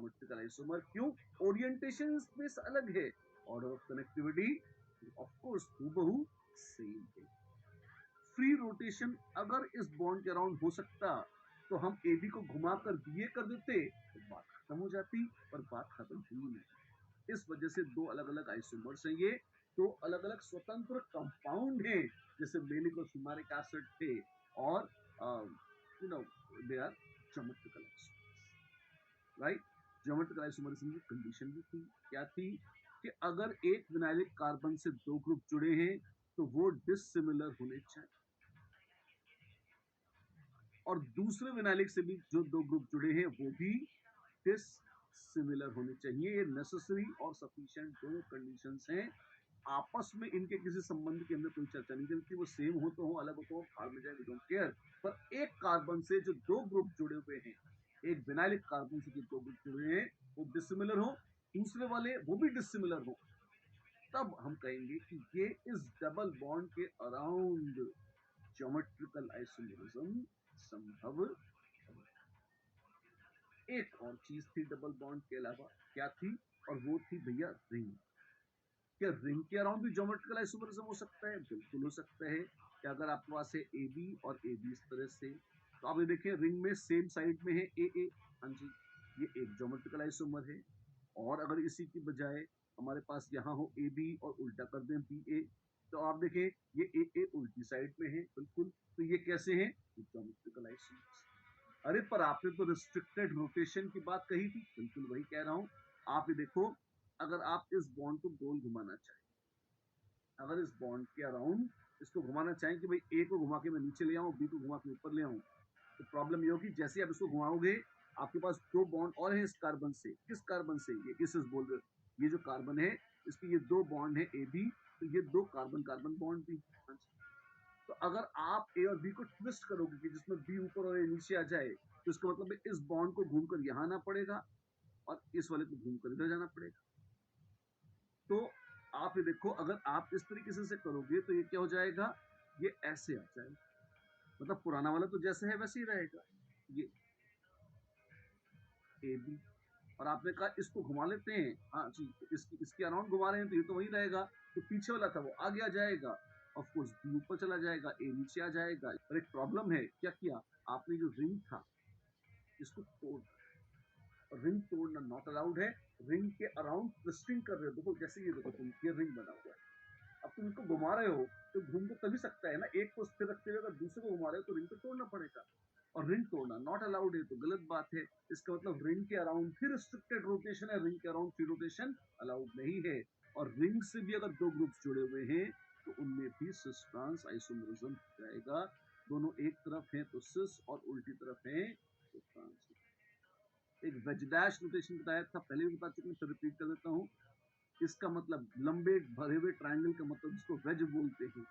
Geometrical isomer. क्यों? Orientation space अलग है, order of connectivity of course हूबहू सेम है। फ्री रोटेशन अगर इस बॉन्ड के अराउंड हो सकता तो हम AB को घुमाकर BA कर देते तो बात खत्म हो जाती, पर बात खत्म हुई नहीं। इस वजह से दो अलग अलग आइसोमर्स हैं, ये दो अलग अलग स्वतंत्र कंपाउंड हैं, जैसे मेलिक और फुमारिक एसिड थे, और you know they are geometrical isomers, right. Geometrical isomerism की कंडीशन भी थी, क्या थी, कि अगर एक विनाइलिक कार्बन से दो ग्रुप जुड़े हैं तो वो डिसिमिलर होने चाहिए, और दूसरे विनाइलिक से भी जो दो ग्रुप जुड़े हैं वो भी डिसिमिलर होने चाहिए। ये नेसेसरी और सफिशिएंट दो कंडीशंस हैं। आपस में इनके किसी संबंध के अंदर कोई चर्चा नहीं चलती, वो सेम हो तो हो, अलग हो तो हो, भाड़ में जाए, वी डोंट केयर। पर एक कार्बन से जो दो ग्रुप जुड़े हुए हैं, एक विनाइलिक कार्बन से जो दो ग्रुप जुड़े हैं वो डिसिमिलर हो, दूसरे वाले वो भी डिसिमिलर हो, तब हम कहेंगे कि ये इस डबल बॉन्ड के अराउंड ज्योमेट्रिकल आइसोमरिज्म संभव है। एक और चीज थी डबल बॉन्ड के अलावा, क्या थी, और वो थी भैया रिंग। क्या रिंग के अराउंड भी ज्योमेट्रिकल आइसोमरिज्म हो सकता है? बिल्कुल हो सकता है। कि अगर आपके पास है AB और AB इस तरह से, तो आप ये देखिए रिंग में सेम साइड में है AA, हाँ जी, ये एक ज्योमेट्रिकल आइसोमर है। और अगर इसी की बजाय हमारे पास यहाँ हो AB और उल्टा कर दें BA, तो आप देखें ये AA उल्टी साइड में है, बिल्कुल, तो ये कैसे हैं? Geometrical isomers. अरे पर आपने तो रिस्ट्रिक्टेड रोटेशन की बात कही थी, बिल्कुल वही कह रहा हूं। आप ये देखो, अगर आप इस बॉन्ड को गोल घुमाना चाहें, अगर इस बॉन्ड के अराउंड इसको घुमाना चाहें कि भाई A को घुमा के मैं नीचे ले आऊं, B को घुमा के ऊपर ले आऊं, तो प्रॉब्लम ये होगी, जैसे आप इसको घुमाओगे आपके पास दो बॉन्ड और हैं इस कार्बन से। किस कार्बन से? ये इस बोल रहे, ये जो कार्बन है इसके ये दो बॉन्ड है AB, तो ये दो कार्बन कार्बन बॉन्ड भी। तो अगर आप A और B को ट्विस्ट करोगे कि जिसमें B ऊपर और A नीचे आ जाए, तो इसका मतलब है इस बॉन्ड को घूमकर यहां आना पड़ेगा और इस वाले को घूमकर इधर जाना पड़ेगा। तो आप ये देखो, अगर आप इस तरीके से करोगे तो ये क्या हो जाएगा, ये ऐसे आ जाएगा, मतलब पुराना वाला तो जैसे है वैसे ही रहेगा, ये AB। और आपने कहा इसको घुमा लेते हैं, हाँ जी, इसके अराउंड घुमा रहे हैं तो ये तो वही रहेगा, तो पीछे वाला था वो आगे आ जाएगा, ऑफ कोर्स बी ऊपर चला जाएगा, ए नीचे आ जाएगा। पर एक प्रॉब्लम है, क्या किया आपने, जो रिंग था इसको तोड़, रिंग तोड़ना नॉट अलाउड है। रिंग के अराउंड ट्विस्टिंग कर रहे हो, देखो जैसे ये देखो तुम, ये रिंग बना हुआ है, अब तुम इसको घुमा रहे हो तो घूम तो तभी सकता है ना, एक को स्थिर रखते हुए अगर दूसरे को घुमा रहे हो तो रिंग तो तोड़ना पड़ेगा, और रिंग तोड़ना नॉट अलाउड है तो गलत बात है। इसका मतलब रिंग के अराउंड फिर रिस्ट्रिक्टेड रोटेशन है, रिंग के अराउंड फ्री रोटेशन अलाउड नहीं है। और रिंग से भी अगर दो ग्रुप्स जुड़े हुए हैं तो उनमें भी सिस ट्रांस आइसोमरिज्म हो जाएगा। दोनों एक तरफ हैं तो सिस और उल्टी तरफ हैं तो ट्रांस। एक वेज डैश रोटेशन बताया था, पहले भी बता चुके हैं, फिर रिपीट कर देता हूं। इसका मतलब लंबे भरे हुए ट्रायंगल का मतलब जिसको वेज बोलते हैं,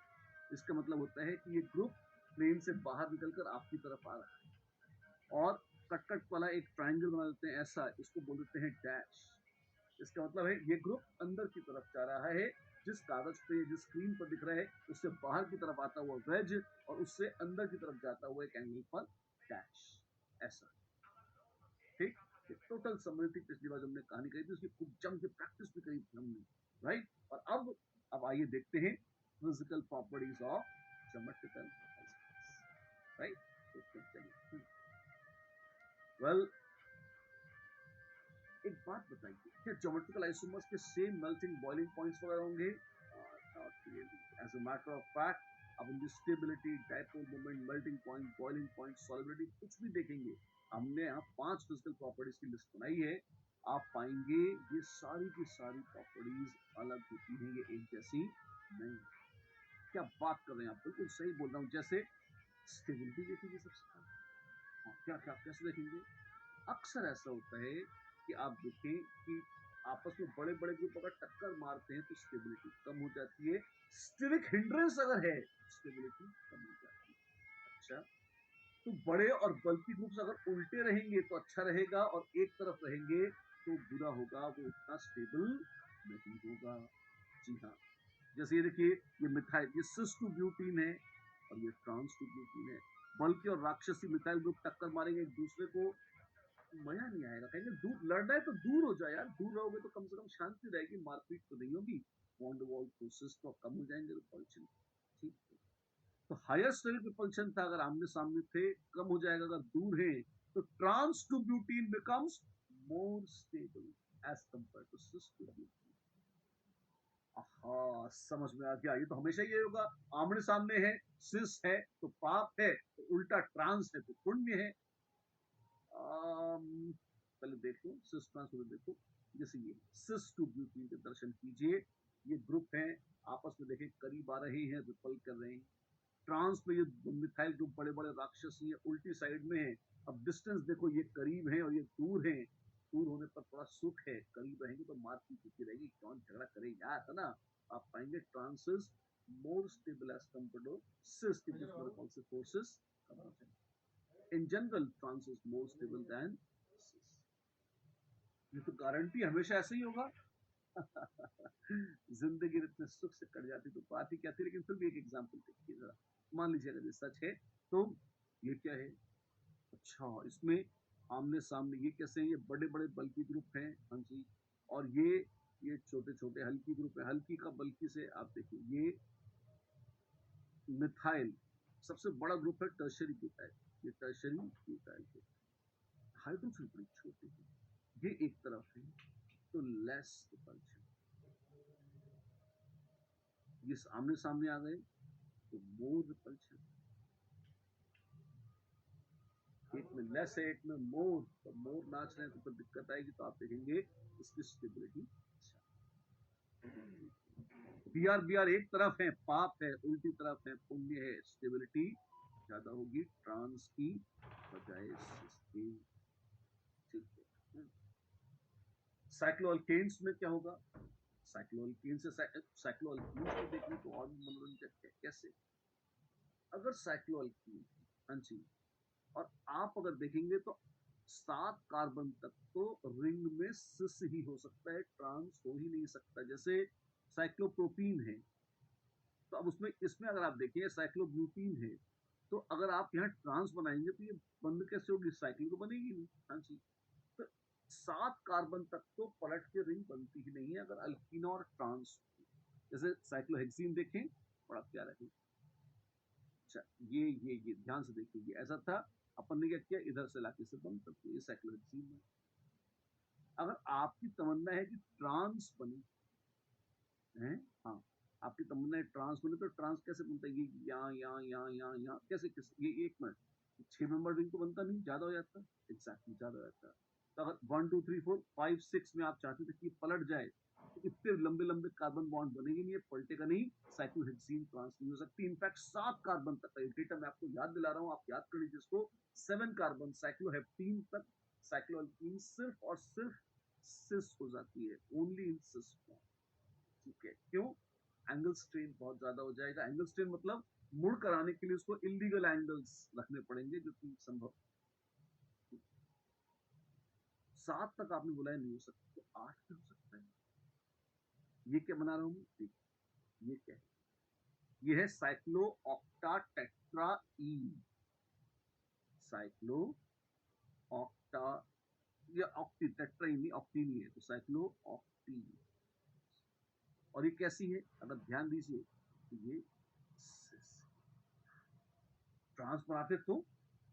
इसका मतलब होता है कि ये ग्रुप प्लेन से बाहर निकलकर आपकी तरफ आ रहा है, और कट कट वाला एक ट्रायंगल बना देते हैं ऐसा, इसको बोल देते हैं डैश। इसका मतलब है ये ग्रुप अंदर की तरफ जा रहा है, जिस कागज पे जिस स्क्रीन पर दिख रहा है उससे बाहर की तरफ आता हुआ वेज, और उससे अंदर की तरफ जाता हुआ एक एंगल पर डैश, ऐसा। ठीक, ये टोटल समरी थी, पिछली बार जब हमने कहानी कही थी उसकी खूब जम के प्रैक्टिस भी करी थी हमने, राइट। और अब आइए देखते हैं physical properties of geometrical isomers, right. तो फिर चलिए, वेल, एक बात बताइए, क्या ज्योमेट्रिकल आइसोमर्स के सेम मेल्टिंग बॉइलिंग पॉइंट्स वगैरह होंगे? Not really. As a matter of fact, अब इनकी stability, dipole moment, melting point, boiling point, solubility कुछ भी देखेंगे, हमने यहाँ 5 फिजिकल प्रॉपर्टीज की लिस्ट बनाई है। आप पाएंगे ये सारी की सारी प्रॉपर्टीज अलग होती हैं, ये एक जैसी नहीं। क्या बात कर रहे हैं आप, बिल्कुल सही बोल रहा हूँ। जैसे स्टेबिलिटी देखेंगे सबसे पहले, हाँ, क्या क्या कैसे देखेंगे? अक्सर ऐसा होता है कि आप देखें कि आपस में बड़े बड़े ग्रुप अगर टक्कर मारते हैं तो स्टेबिलिटी कम हो जाती है, स्टेरिक हिंड्रेंस अगर है स्टेबिलिटी कम हो जाती है। अच्छा, तो बड़े और बल्कि ग्रुप्स अगर उल्टे रहेंगे तो अच्छा रहेगा, और एक तरफ रहेंगे तो बुरा होगा, वो उतना स्टेबल नहीं होगा। जी हाँ, जैसे ये देखिए, ये मिथाइल, ये सिस टू ब्यूटीन है और ये ट्रांस टू ब्यूटीन है। बल्कि और राक्षसी मिथाइल ग्रुप टक्कर मारेंगे एक दूसरे को, मजा नहीं आएगा, कहेंगे दूर लड़ना है तो दूर हो जाए यार, दूर रहोगे तो कम से कम शांति रहेगी, मारपीट तो नहीं होगी, वॉन्ड वॉल प्रोसेस तो कम हो जाएंगे रिपल्शन। ठीक है, तो हायर स्टेरिक रिपल्शन था अगर आमने सामने थे, कम हो जाएगा अगर दूर है, तो trans two butene becomes more stable as compare to cis two butene. हाँ समझ में आ गया, ये तो हमेशा ये होगा, आमने सामने है सिस है तो पाप है, तो उल्टा ट्रांस है तो पुण्य है। पहले देखो सिस ट्रांस देखो, जैसे ये सिस टू ब्यूटीन के दर्शन कीजिए, ये ग्रुप है, आपस में देखें करीब आ रहे हैं, रिपल कर रहे हैं। ट्रांस में ये मिथाइल ग्रुप बड़े बड़े राक्षस ये उल्टी साइड में है। अब डिस्टेंस देखो, ये करीब है और ये दूर है, दूर होने पर थोड़ा सुख है, करीब रहेंगे तो मारपीट होती रहेगी, कौन झगड़ा करेगा, है ना। आप पाएंगे trans more stable as compared to cis के बीच में रिपल्सिव फोर्सेस कम हो जाएंगे। In general, trans is more stable than cis. ये तो गारंटी हमेशा ऐसे ही होगा। जिंदगी इतने सुख से कट जाती तो बात ही क्या थी, लेकिन फिर भी एक एग्जांपल देखिए जरा, मान लीजिए अगर ये सच है तो ये क्या है, अच्छा इसमें आमने सामने ये कैसे हैं, ये बड़े बड़े बल्कि ग्रुप हैं, हाँ जी, और ये छोटे छोटे हल्की ग्रुप है, हल्की का बल्कि से आप देखिए, ये मिथाइल सबसे बड़ा ग्रुप है टर्शरी ब्यूटाइल, ये टर्शरी ब्यूटाइल ग्रुप, हाइड्रोजन बड़ी छोटी है, ये एक तरफ है तो लेस रिपल्शन, ये आमने सामने आ गए तो मोर रिपल्शन, एक में लेस है एक में मोर, तो मोर नाच रहे हैं तो फिर दिक्कत आएगी, तो आप देखेंगे इसकी स्टेबिलिटी बी आर एक तरफ है पाप है, उल्टी तरफ है पुण्य है, स्टेबिलिटी ज्यादा होगी ट्रांस की बजाय सिस्टीन। ठीक है, साइक्लोअल्केन्स में क्या होगा, साइक्लोअल्केन से साइक्लोअल्कीन्स को देखने तो और भी मनोरंजक है, कैसे, अगर साइक्लोअल्कीन, हाँ जी, और आप अगर देखेंगे तो 7 कार्बन तक तो रिंग में सिस ही हो सकता है, ट्रांस हो ही नहीं सकता, जैसे साइक्लोप्रोपीन है, तो अब उसमें इसमें अगर आप देखिए साइक्लोब्यूटीन है, तो अगर आप यहाँ ट्रांस बनाएंगे तो ये बंद कैसे होगी, साइकिल तो बनेगी नहीं, हाँ जी, तो 7 कार्बन तक तो पलट के रिंग बनती ही नहीं है अगर अल्कीन और ट्रांस, जैसे साइक्लोहेक्सीन देखें बड़ा प्यारा है। अच्छा ये ध्यान से देखिए, ये ऐसा था, अपन ने क्या किया, इधर से लाके से बंद कर दिया, ये साइक्लोहेक्सीन है। अगर आपकी तमन्ना है कि ट्रांस बने, हैं, हाँ, आपकी तमन्ना है ट्रांस बने, तो ट्रांस कैसे बनता है, ये यहाँ कैसे कैसे, ये 1 मिनट 6 मेंबर रिंग तो बनता नहीं, ज्यादा हो जाता, एग्जैक्टली ज्यादा हो जाता। तो अगर 1 2 3 4 5 6 में आप चाहते थे कि पलट जाए, तो इतने लंबे लंबे कार्बन बॉन्ड बनेगी नहीं, पलटेगा नहीं, साइक्लोहेक्सीन ट्रांस नहीं हो सकती, इनफैक्ट 7 कार्बन तक का डेटा मैं आपको याद दिला रहा हूँ, आप याद कर लीजिए इसको, 7 कार्बन साइक्लोहेप्टीन तक साइक्लोअल्कीन सिर्फ और सिर्फ सिस हो जाती है, ओनली इन सिस फॉर्म। ठीक है, क्यों, एंगल स्ट्रेन बहुत ज्यादा हो जाएगा, एंगल स्ट्रेन मतलब मुड़ कर आने के लिए उसको इलीगल एंगल्स रखने पड़ेंगे जो कि संभव, 7 तक आपने बुलाया नहीं हो सकता, तो 8 पे हो सकता है। ये क्या बना रहा हूं, देखिए ये क्या है, ये है cyclo octa tetraene, cyclo octa, ये ऑक्टी टेट्राईन नहीं, ऑक्टीन ही है, तो साइक्लो ऑक्टीन, और ये कैसी है, अगर ध्यान दीजिए तो ये ट्रांस बनाते तो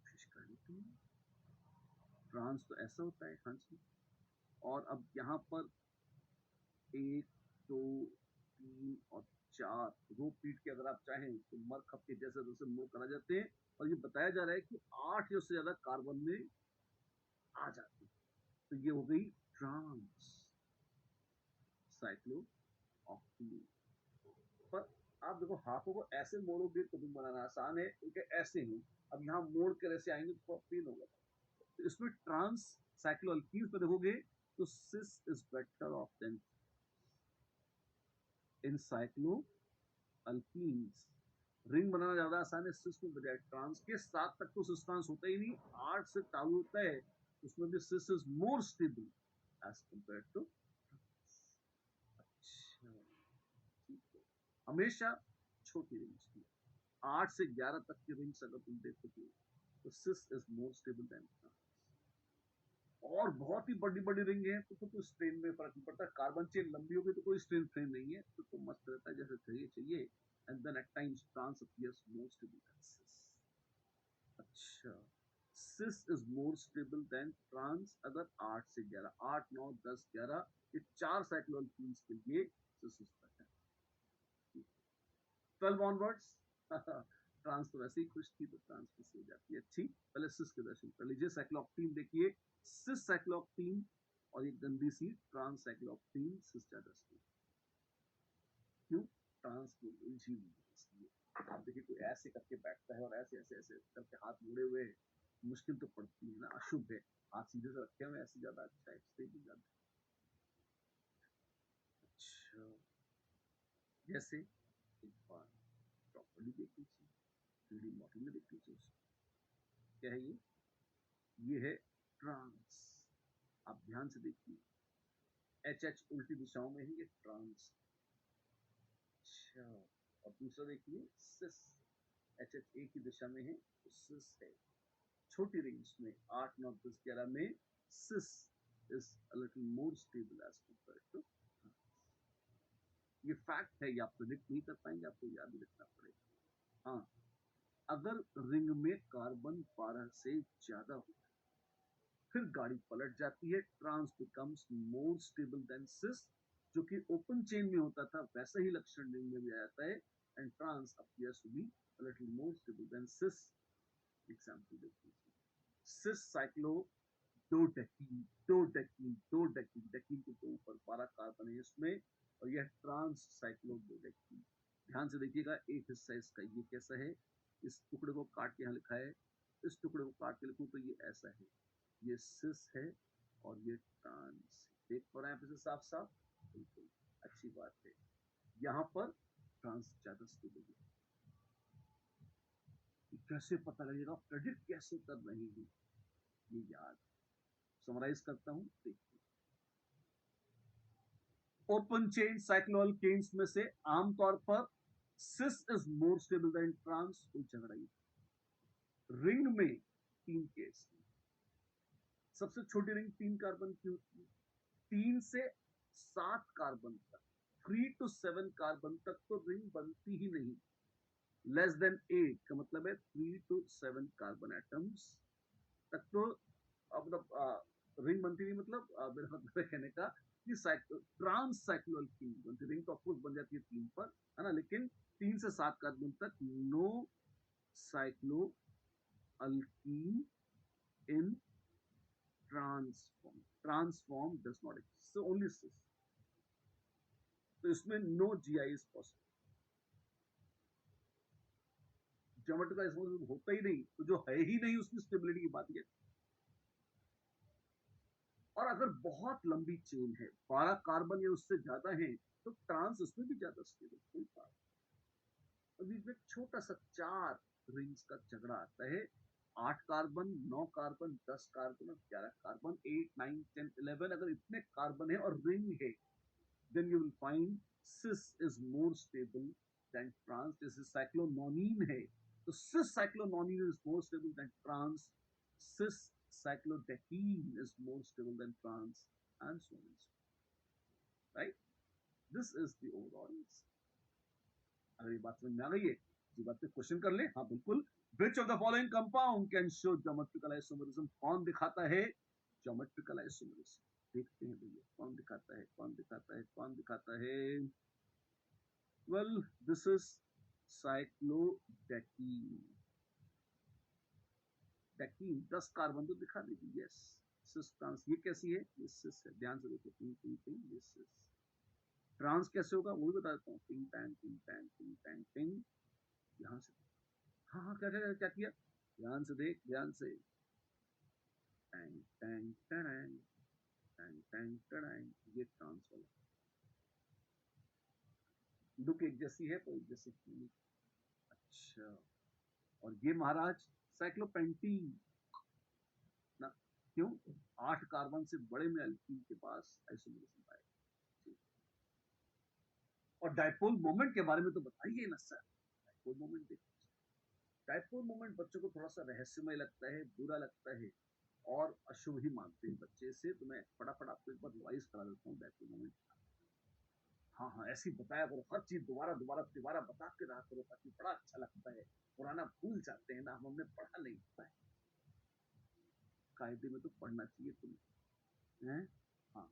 फिश कर लेते हैं, ट्रांस तो ऐसा होता है, हाँ जी, और अब यहाँ पर 1 2 3 और 4 रो पीट के अगर आप चाहें तो मर खप के जैसे जैसे मूव करा जाते हैं, और ये बताया जा रहा है कि 8 या उससे ज्यादा कार्बन में आ जाते हैं, तो ये हो गई ट्रांस साइक्लो ऑक्टीन। पर आप देखो हाथों को ऐसे मोड़ोगे तो भी बनाना आसान है, क्योंकि ऐसे ही अब यहाँ मोड़ कर ऐसे आएंगे तो फील होगा, तो इसमें ट्रांस साइक्लोअल्कीन पे देखोगे तो cis is better off than in cycloalkenes, ring बनाना ज्यादा आसान है सिस में बजाय ट्रांस के, 7 तक तो सिस ट्रांस होता ही नहीं, 8 से चालू होता है, उसमें भी cis is more stable as compare to, अच्छा ठीक है, हमेशा छोटी रिंग्स की 8 से 11 तक की रिंग्स अगर तुम देखोगे तो cis is more stable than trans. और बहुत ही बड़ी बड़ी रिंग है तो स्ट्रेन में फर्क नहीं पड़ता। कार्बन चेन लंबी होगी तो कोई स्ट्रेन फ्रेम नहीं है तो मस्त रहता है जैसे चाहिए चाहिए। And then at times trans appears more stable than cis. अच्छा, cis is more stable than trans अगर 8 से 11, 8 9 10 11 ये 4 साइक्लोअल्कीन्स के लिए सिस इज बेटर। 12 ऑनवर्ड्स ट्रांस तो वैसे ही खुश थी तो ट्रांस खुश हो जाती है अच्छी। पहले सिस के दर्शन कर लीजिए। साइक्लोऑक्टीन देखिए, सिस साइक्लोऑक्टीन और एक गंदी सी ट्रांस साइक्लोऑक्टीन, सिस ज्यादा स्टेबल। क्यों? ट्रांस को उलझी हुई है इसलिए। आप देखिए कोई ऐसे करके बैठता है और ऐसे ऐसे ऐसे करके हाथ मुड़े हुए, मुश्किल तो पड़ती है ना, अशुभ है। हाथ सीधे से रखे हुए ऐसे ज्यादा अच्छा है, स्टेबल ज्यादा। अच्छा, जैसे एक बार प्रॉपर्ली देख लीजिए, 3D मॉडल में देख लीजिए उसको। क्या है ये है ट्रांस। आप ध्यान से देखिए, एच एच उल्टी दिशाओं में है, ये ट्रांस। अच्छा, और दूसरा देखिए सिस, एच एच एक ही दिशा में है तो सिस है। छोटी रिंग्स में 8 9 10 11 में cis is a little more stable as compared to. ये फैक्ट है, ये आप प्रेडिक्ट नहीं कर पाएंगे, आपको याद ही रखना पड़ेगा। हाँ, अगर रिंग में कार्बन 12 से ज्यादा हो फिर गाड़ी पलट जाती है। Trans becomes more stable than cis. जो कि ओपन चेन में होता था वैसा ही लक्षण रिंग में भी आ जाता है। And trans appears to be a little more stable than cis. Example देखिए, सिस साइक्लो डो डेकीन डेकीन के तो ऊपर 12 कार्बन है इसमें, और यह ट्रांस साइक्लो डो डेकीन। ध्यान से देखिएगा, एक हिस्सा इसका ये कैसा है, इस टुकड़े को काट के यहाँ लिखा है, इस टुकड़े को काट के लिखूं तो ये ऐसा है। ये सिस है और ये ट्रांस। देख पा रहे हैं आप इसे साफ साफ? बिल्कुल, अच्छी बात है। यहाँ पर ट्रांस ज्यादा स्टेबल है। कैसे पता लगेगा, प्रेडिक्ट कैसे कर रही हूँ, ये याद। समराइज करता हूँ, देखिए। ओपन चेन साइक्लोअल्केन्स में से आमतौर पर cis is more stable than trans, कोई झगड़ा ही। रिंग में 3 केस, सबसे छोटी रिंग 3 कार्बन की होती है। 3 से 7 कार्बन तक, 3 to 7 कार्बन तक तो रिंग बनती ही नहीं। लेस देन 8 का मतलब है 3 to 7 कार्बन एटम्स तक तो मतलब रिंग बनती नहीं। मतलब मेरा मतलब कहने का कि ट्रांस साइक्लोअल्कीन बनती, रिंग तो ऑफकोर्स बन जाती है 3 पर, है ना, लेकिन 3 से 7 कार्बन तक no cycloalkene in trans form does not exist, so only cis. तो इसमें no GI is possible. Geometry का इसमें होता ही नहीं, तो जो है ही नहीं उसकी स्टेबिलिटी की बात है। और अगर बहुत लंबी चेन है, 12 कार्बन या उससे ज्यादा है, तो ट्रांस उसमें भी ज्यादा स्टेबल, कोई बात। और बीच में छोटा सा 4 रिंग्स का झगड़ा आता है। 8 कार्बन, 9 कार्बन, 10 कार्बन और 11 कार्बन, 8 9 10 11, अगर इतने कार्बन है और रिंग है, then you will find cis is more stable than trans. जैसे साइक्लोनोनिन है तो cis cyclononine is more stable than trans. Cis cyclodecene is more stable than trans, and so on and so on. Right? This is the overall. अगर ये बात समझ में आ गई है, ये बात पे क्वेश्चन कर ले। हाँ बिल्कुल। Which of the following compound can show geometrical isomerism? कौन दिखाता है geometrical isomerism? देखते हैं भैया, कौन दिखाता है, कौन दिखाता है, कौन दिखाता है। Well, this is cyclodecene. Decene 10 कार्बन तो दिखा दीजिए। Yes, cis trans. ये कैसी है? ये सिस है। ध्यान से देखो, पिंग पिंग पिंग, ये सिस। ट्रांस कैसे होगा वो भी बता देता हूँ। Ping Tang ping Tang ping Tang ping. ध्यान से, हाँ हाँ, क्या क्या क्या किया, ध्यान से देख, ध्यान से। Tang Tang Tang Tang Tang Tang, ये ट्रांस वाला। लुक एक जैसी है पर एक जैसी नहीं। अच्छा, और ये महाराज साइक्लोपेंटीन ना, क्यों? 8 कार्बन से बड़े में अल्कीन के पास आइसोमरेशन पाएगा। और डायपोल मोमेंट के बारे में तो बताइए ना सर। डायपोल मोमेंट देखो, डायपोल मोमेंट बच्चों को थोड़ा सा रहस्यमय लगता है, बुरा लगता है, और अशुभ ही मानते हैं बच्चे से। तो मैं फटाफट आपको एक बार रिवाइज करा देता हूँ डायपोल मोमेंट। हाँ हाँ, ऐसे ही बताया करो, हर चीज दोबारा दोबारा दोबारा बता के रहा करो, ताकि बड़ा अच्छा लगता है। पुराना भूल जाते हैं ना, हमने पढ़ा नहीं होता है। कायदे में तो पढ़ना चाहिए तुम्हें, हैं? हाँ,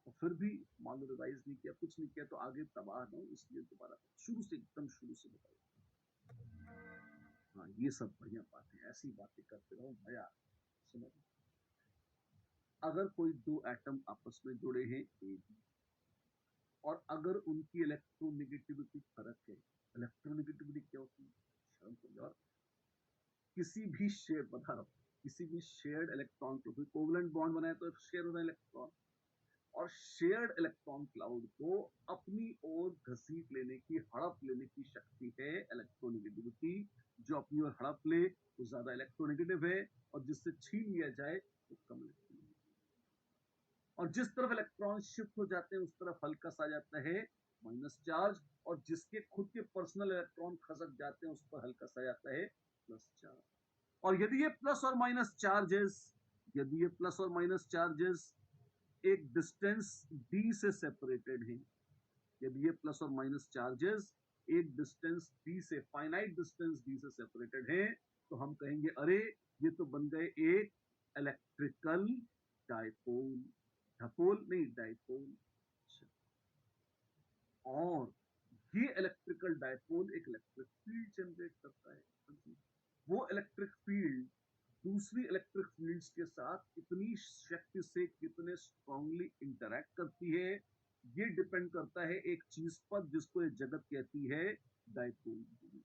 और फिर भी मान लो रिवाइज नहीं किया, कुछ नहीं किया, तो आगे तबाह ना हो, इसलिए दोबारा शुरू से, एकदम शुरू से बताओ। हाँ, ये सब बढ़िया बात है, ऐसी बातें करते रहो, मजा आता है। सुनो, अगर कोई दो एटम आपस में जुड़े हैं ए बी, और अगर उनकी इलेक्ट्रोनेगेटिविटी फर्क है। इलेक्ट्रोनेगेटिविटी क्या होती है? शर्म करो यार। किसी भी शेयर, बता रहा हूँ, किसी भी शेयर्ड इलेक्ट्रॉन को कोवलेंट बॉन्ड बनाए तो शेयर हो रहा है इलेक्ट्रॉन, और शेयर्ड इलेक्ट्रॉन क्लाउड को अपनी ओर घसीट लेने की, हड़प लेने की शक्ति है इलेक्ट्रोनेगेटिविटी। जो अपनी ओर हड़प ले वो ज्यादा इलेक्ट्रोनेगेटिव है, और जिससे छीन लिया जाए वो कम इलेक्ट्रोनेगेटिव। और जिस तरफ इलेक्ट्रॉन शिफ्ट हो जाते हैं उस तरफ हल्का सा आ जाता है माइनस चार्ज, और जिसके खुद के पर्सनल इलेक्ट्रॉन खसक जाते हैं उस पर हल्का सा आ जाता है प्लस चार्ज। और यदि ये प्लस और माइनस चार्जेस, यदि ये प्लस और माइनस चार्जेस एक डिस्टेंस डी से सेपरेटेड है, यदि ये प्लस और माइनस चार्जेस एक डिस्टेंस डी से, फाइनाइट डिस्टेंस डी से सेपरेटेड है, तो हम कहेंगे अरे ये तो बन गए एक इलेक्ट्रिकल डायपोल। डायपोल नहीं, डायपोल। और ये इलेक्ट्रिकल डायपोल एक इलेक्ट्रिक फील्ड जनरेट करता है। वो इलेक्ट्रिक फील्ड दूसरी इलेक्ट्रिक फील्ड्स के साथ इतनी शक्ति से कितने स्ट्रांगली इंटरैक्ट करती है, ये डिपेंड करता है एक चीज पर जिसको ये जगत कहती है डायपोल मोमेंट।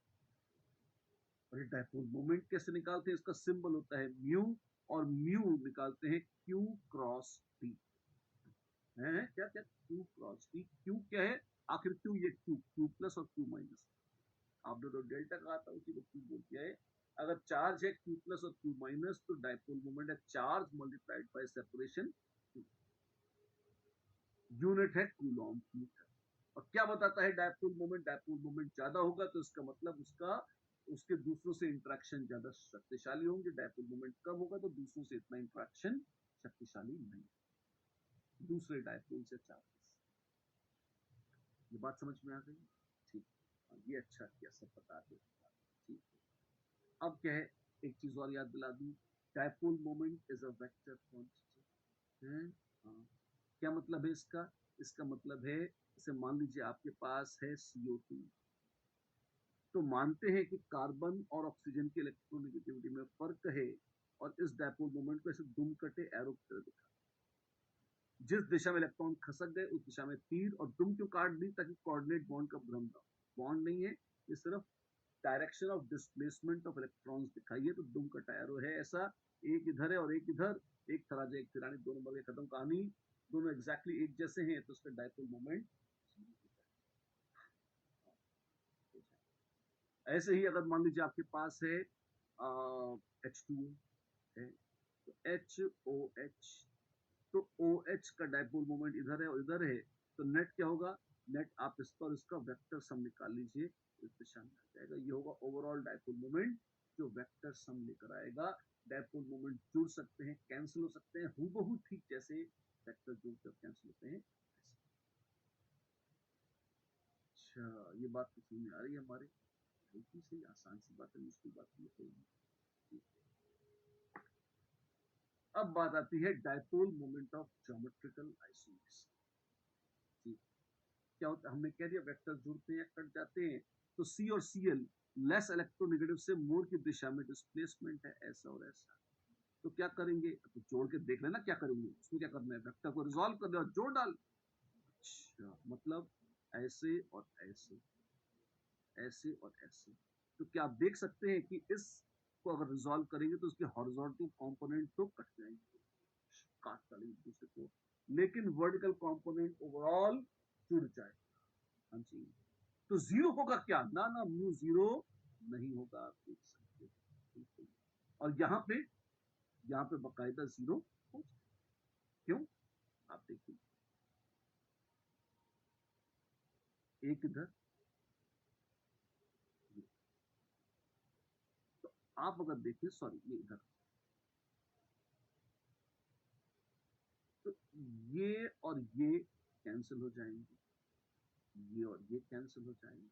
और ये डायपोल मोमेंट कैसे निकालते हैं? इसका सिंबल होता है म्यू, और म्यू निकालते हैं क्यू क्रॉस टी। है क्या क्या? Q cross T. क्यू क्या है आखिर? क्यू, ये क्यू, क्यू प्लस और क्यू माइनस। आपने तो डेल्टा कहा था, उसी को क्यू बोल दिया है। अगर चार्ज है क्यू प्लस और क्यू माइनस, तो डायपोल मोमेंट है charge multiplied by separation, unit है कूलॉम मीटर। और क्या बताता है डायपोल मोमेंट? डायपोल मोमेंट ज्यादा होगा तो इसका मतलब उसका, उसके दूसरों से इंटरेक्शन ज्यादा शक्तिशाली होंगे। डायपोल मोमेंट कम होगा तो दूसरों से इतना इंटरेक्शन शक्तिशाली नहीं, दूसरे डायपोल से चार्जेस। ये बात समझ में आ गई? ठीक, ये अच्छा किया सब बता दे। ठीक है, अब क्या है, एक चीज और याद दिला दूं, dipole moment is a vector quantity है। हाँ, क्या मतलब है इसका? इसका मतलब है, जैसे मान लीजिए आपके पास है CO2, तो मानते हैं कि कार्बन और ऑक्सीजन की इलेक्ट्रोनेगेटिविटी में फर्क है, और इस डायपोल मोमेंट को ऐसे दुम कटे एरो की तरह दिखा। जिस दिशा में इलेक्ट्रॉन खसक गए उस दिशा में तीर, और दुम क्यों काट दी? ताकि कोऑर्डिनेट बॉन्ड का भ्रम ना हो। बॉन्ड नहीं है ये, सिर्फ direction of displacement of electrons दिखाइए, तो दुम कटा एरो है ऐसा। एक इधर है और एक इधर, एक तराजू एक तिरानी, दो नंबर की खत्म कहानी। दोनों एग्जैक्टली एक जैसे हैं, तो उसका डायपोल मोमेंट। ऐसे ही अगर मान लीजिए आपके पास है H2O है, तो HOH, तो OH का डायपोल मोमेंट इधर है और इधर है, तो नेट क्या होगा? नेट आप इसका और इसका वेक्टर सम निकाल लीजिए, इस दिशा में आ जाएगा। ये होगा ओवरऑल डायपोल मोमेंट, जो वेक्टर सम लेकर आएगा। डायपोल मोमेंट जुड़ सकते हैं, कैंसिल हो सकते हैं, हूबहू ठीक जैसे वेक्टर जुड़ते और कैंसिल होते हैं। अच्छा, ये बात तो समझ में आ रही है हमारे? हल्की सी आसान सी बात है, मुश्किल बात नहीं है। अब बात आती है dipole moment of geometrical isomerism. क्या होता है? हमने कह दिया वेक्टर जुड़ते हैं, कट जाते हैं, तो C और Cl लेस इलेक्ट्रोनेगेटिव से मोर की दिशा में डिस्प्लेसमेंट है, ऐसा और ऐसा। तो क्या करेंगे? तो जोड़ के देख लेना क्या करेंगे, उसमें क्या करना है, वेक्टर को रिजॉल्व कर दे और जोड़ डाल। अच्छा, मतलब ऐसे और ऐसे, ऐसे और ऐसे। तो क्या आप देख सकते हैं कि इस को अगर रिजॉल्व करेंगे तो उसके हॉरिजॉन्टल कंपोनेंट तो कट जाएंगे, काट डालेंगे दूसरे को, लेकिन वर्टिकल कंपोनेंट ओवरऑल जुड़ जाए। हाँ जी, तो जीरो होगा क्या? ना ना, म्यू जीरो नहीं होगा, आप देख सकते हैं। और यहाँ पे बकायदा जीरो हो जाए। क्यों? आप देखिए, एक इधर, तो आप अगर देखिए, सॉरी ये इधर, ये और ये कैंसिल हो जाएंगे, ये और ये कैंसिल हो जाएंगे,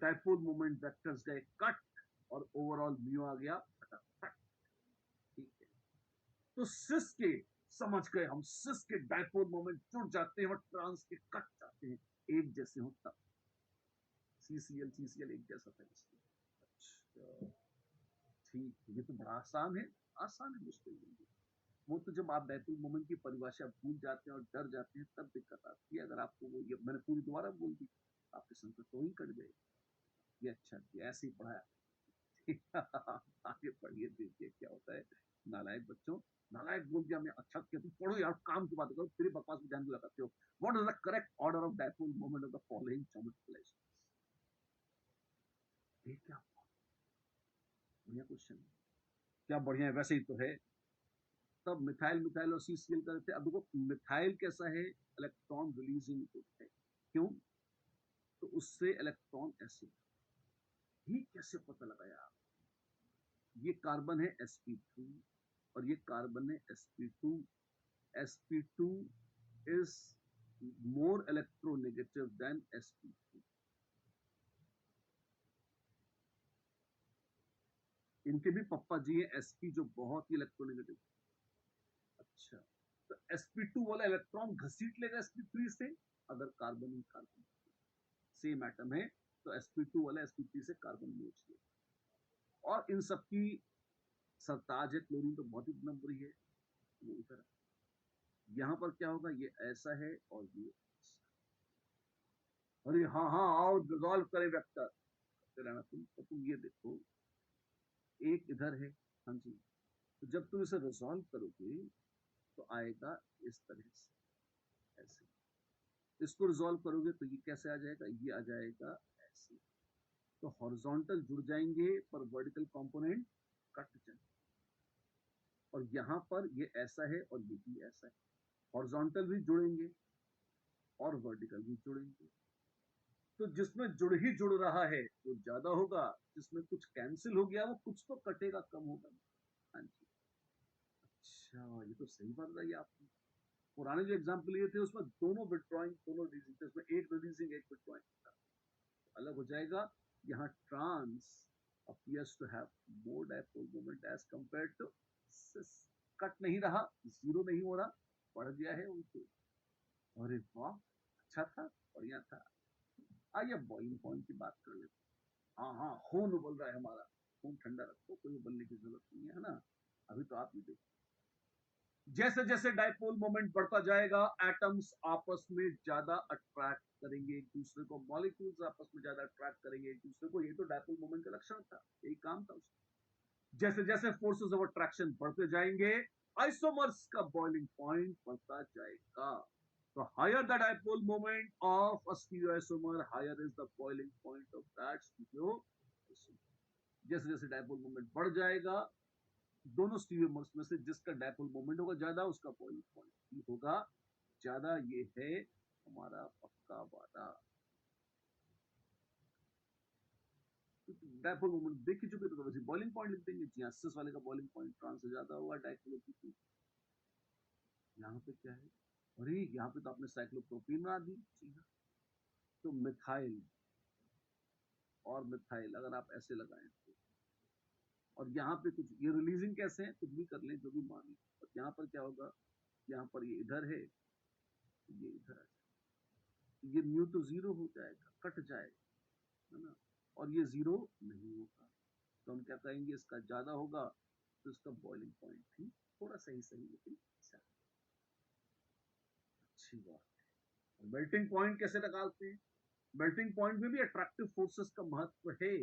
डायपोल मोमेंट वेक्टर्स गए कट और ओवरऑल म्यू आ गया फटाफट। ठीक है, तो सिस के समझ गए हम, सिस के डायपोल मोमेंट जुड़ जाते हैं और ट्रांस के कट जाते हैं, एक जैसे हो तब। सीसीएल एक जैसा था इसलिए। अच्छा ठीक है, ये तो बड़ा आसान है, आसान है, मुश्किल नहीं है। वो तो जब आप डायपोल मोमेंट की परिभाषा भूल जाते हैं और डर जाते हैं तब दिक्कत आती है। अगर आपको वो, ये मैंने पूरी दोबारा बोल दी, आपके संकट तो ही कट गए। ये अच्छा, ये ऐसे ही पढ़ाया। आगे पढ़िए, देखिए क्या होता है। नालायक बच्चों, नालायक बोल दिया मैं, अच्छा क्या, तुम पढ़ो यार, काम की बात करो, तेरी बकवास में ध्यान लगाते हो। What is the correct order of dipole moment of the following geometrical relations? ये क्या बढ़िया क्वेश्चन है, क्या बढ़िया है, वैसे ही तो है। तब मिथाइल मिथाइल और सीसीएल करते। अब देखो मिथाइल कैसा है, इलेक्ट्रॉन रिलीजिंग है, क्यों, तो उससे इलेक्ट्रॉन ऐसे, ये कैसे पता लगाया? ये कार्बन है sp3 और ये कार्बन है sp2। sp2 is more electronegative than sp3। इनके भी पप्पा जी है sp, जो बहुत ही इलेक्ट्रोनेगेटिव। अच्छा, तो sp2 वाला इलेक्ट्रॉन घसीट लेगा sp3 से, अगर कार्बन ही कार्बन सेम एटम है तो sp2 वाला sp3 से कार्बन नोच लेगा। और इन सबकी सरताज है क्लोरीन, तो बहुत ही नंबरी है, वो इधर। यहाँ पर क्या होगा, ये ऐसा है और ये ऐसा। अरे हाँ हाँ, आओ रिजॉल्व करें वेक्टर, रहना तुम, तो तुम ये देखो, एक इधर है, हाँ जी, तो जब तुम इसे रिजॉल्व करोगे तो आएगा इस तरह से, ऐसे। इसको रिजॉल्व करोगे तो ये कैसे आ जाएगा, ये आ जाएगा ऐसे। तो हॉरिजॉन्टल जुड़ जाएंगे पर वर्टिकल कंपोनेंट कट जाएंगे। और यहाँ पर ये ऐसा है और ये भी ऐसा है, हॉरिजॉन्टल भी जुड़ेंगे और वर्टिकल भी जुड़ेंगे। तो जिसमें जुड़ ही जुड़ रहा है वो ज्यादा होगा, जिसमें कुछ कैंसिल हो गया वो कुछ तो कटेगा, कम होगा। हाँ जी। अच्छा, ये तो सही बात बताई आपने। पुराने जो एग्जाम्पल लिए थे उसमें दोनों विड्रॉइंग, दोनों रिलीजिंग थे, उसमें एक रिलीजिंग एक विड्रॉइंग था, अलग हो जाएगा। यहाँ trans appears to have more dipole moment as compared to cis। Cut नहीं रहा, जीरो नहीं हो रहा, बढ़ गया है उनको। अरे वाह, अच्छा था, बढ़िया था। आइए बॉइलिंग पॉइंट की बात कर लेते हैं। हाँ हाँ, खून उबल रहा है हमारा, खून ठंडा रखो, कोई उबलने की जरूरत नहीं है ना। अभी तो आप ही देखो, जैसे जैसे डायपोल मोमेंट बढ़ता जाएगा एटम्स आपस में ज्यादा अट्रैक्ट करेंगे एक दूसरे को, मॉलिक्यूल्स आपस में ज्यादा अट्रैक्ट करेंगे एक दूसरे को। ये तो डायपोल मोमेंट का लक्षण था, यही काम था उसका। जैसे जैसे फोर्सेस ऑफ अट्रैक्शन बढ़ते जाएंगे, आइसोमर्स का बॉइलिंग पॉइंट बढ़ता जाएगा। तो higher the dipole moment of a stereoisomer, higher is the boiling point of that stereoisomer. जैसे जैसे डायपोल मोमेंट बढ़ जाएगा, दोनों स्टीरियोमर्स में से जिसका डायपोल मोमेंट होगा ज्यादा, उसका बॉइलिंग पॉइंट भी होगा ज्यादा। ये है हमारा पक्का वादा। डायपोल मोमेंट देख ही चुके, तो वैसे बॉइलिंग पॉइंट लिख देंगे जी, सिस वाले का बॉइलिंग पॉइंट ट्रांस से ज्यादा होगा डायपोल की। यहाँ पे क्या है, अरे यहाँ पे तो आपने साइक्लोप्रोपीन बना दी जी हाँ। तो मिथाइल और मिथाइल अगर आप ऐसे लगाएं तो, और यहाँ पे कुछ ये रिलीजिंग कैसे है, कुछ भी कर लें, जो भी मान लें। और यहाँ पर क्या होगा, यहाँ पर ये इधर है, ये इधर आ जाएगा, ये म्यू तो जीरो हो जाएगा, कट जाएगा, है ना। और ये जीरो नहीं होगा, तो हम क्या कहेंगे, इसका ज्यादा होगा, तो इसका बॉइलिंग पॉइंट भी थोड़ा सही सही लेकिन अच्छा। अच्छी बात है। मेल्टिंग पॉइंट कैसे निकालते हैं? मेल्टिंग पॉइंट में भी अट्रैक्टिव फोर्सेस का महत्व है,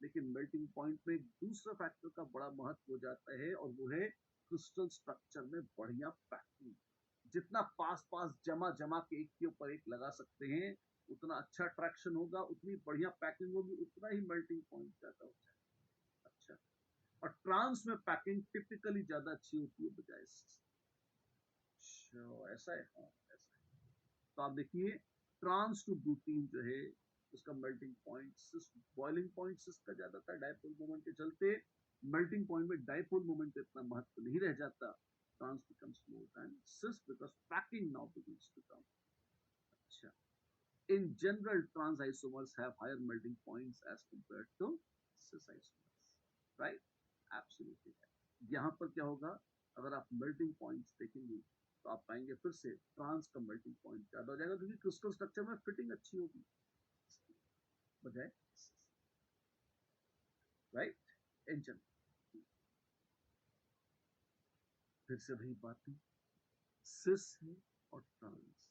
लेकिन मेल्टिंग पॉइंट में एक दूसरा फैक्टर का बड़ा महत्व हो जाता है, और वो है क्रिस्टल स्ट्रक्चर में बढ़िया पैकिंग। जितना पास पास जमा जमा के एक के ऊपर एक लगा सकते हैं, उतना अच्छा अट्रैक्शन होगा, उतनी बढ़िया पैकिंग होगी, उतना ही मेल्टिंग पॉइंट ज्यादा हो जाएगा। अच्छा, और ट्रांस में पैकिंग टिपिकली ज्यादा अच्छी होती है बजाय इससे। अच्छा ऐसा है, हाँ ऐसा है। तो आप देखिए, ट्रांस टू ब्यूटीन जो है, उसका मेल्टिंग पॉइंट, बॉइलिंग पॉइंट इसका ज्यादा था, डायपोल मोमेंट के चलते मेल्टिंग पॉइंट में डायपोल मोमेंट इतना महत्व नहीं रह जाता। trans becomes more than cis because packing now begins to come. अच्छा. In general, trans isomers have higher melting points as compared to cis isomers, right? Absolutely. यहाँ पर क्या होगा, अगर आप मेल्टिंग पॉइंट्स देखेंगे तो आप पाएंगे फिर से ट्रांस का मेल्टिंग पॉइंट ज्यादा हो जाएगा क्योंकि क्रिस्टल स्ट्रक्चर में फिटिंग अच्छी होगी बजाय, राइट. इन जनरल फिर से वही बात है, सिस है और ट्रांस,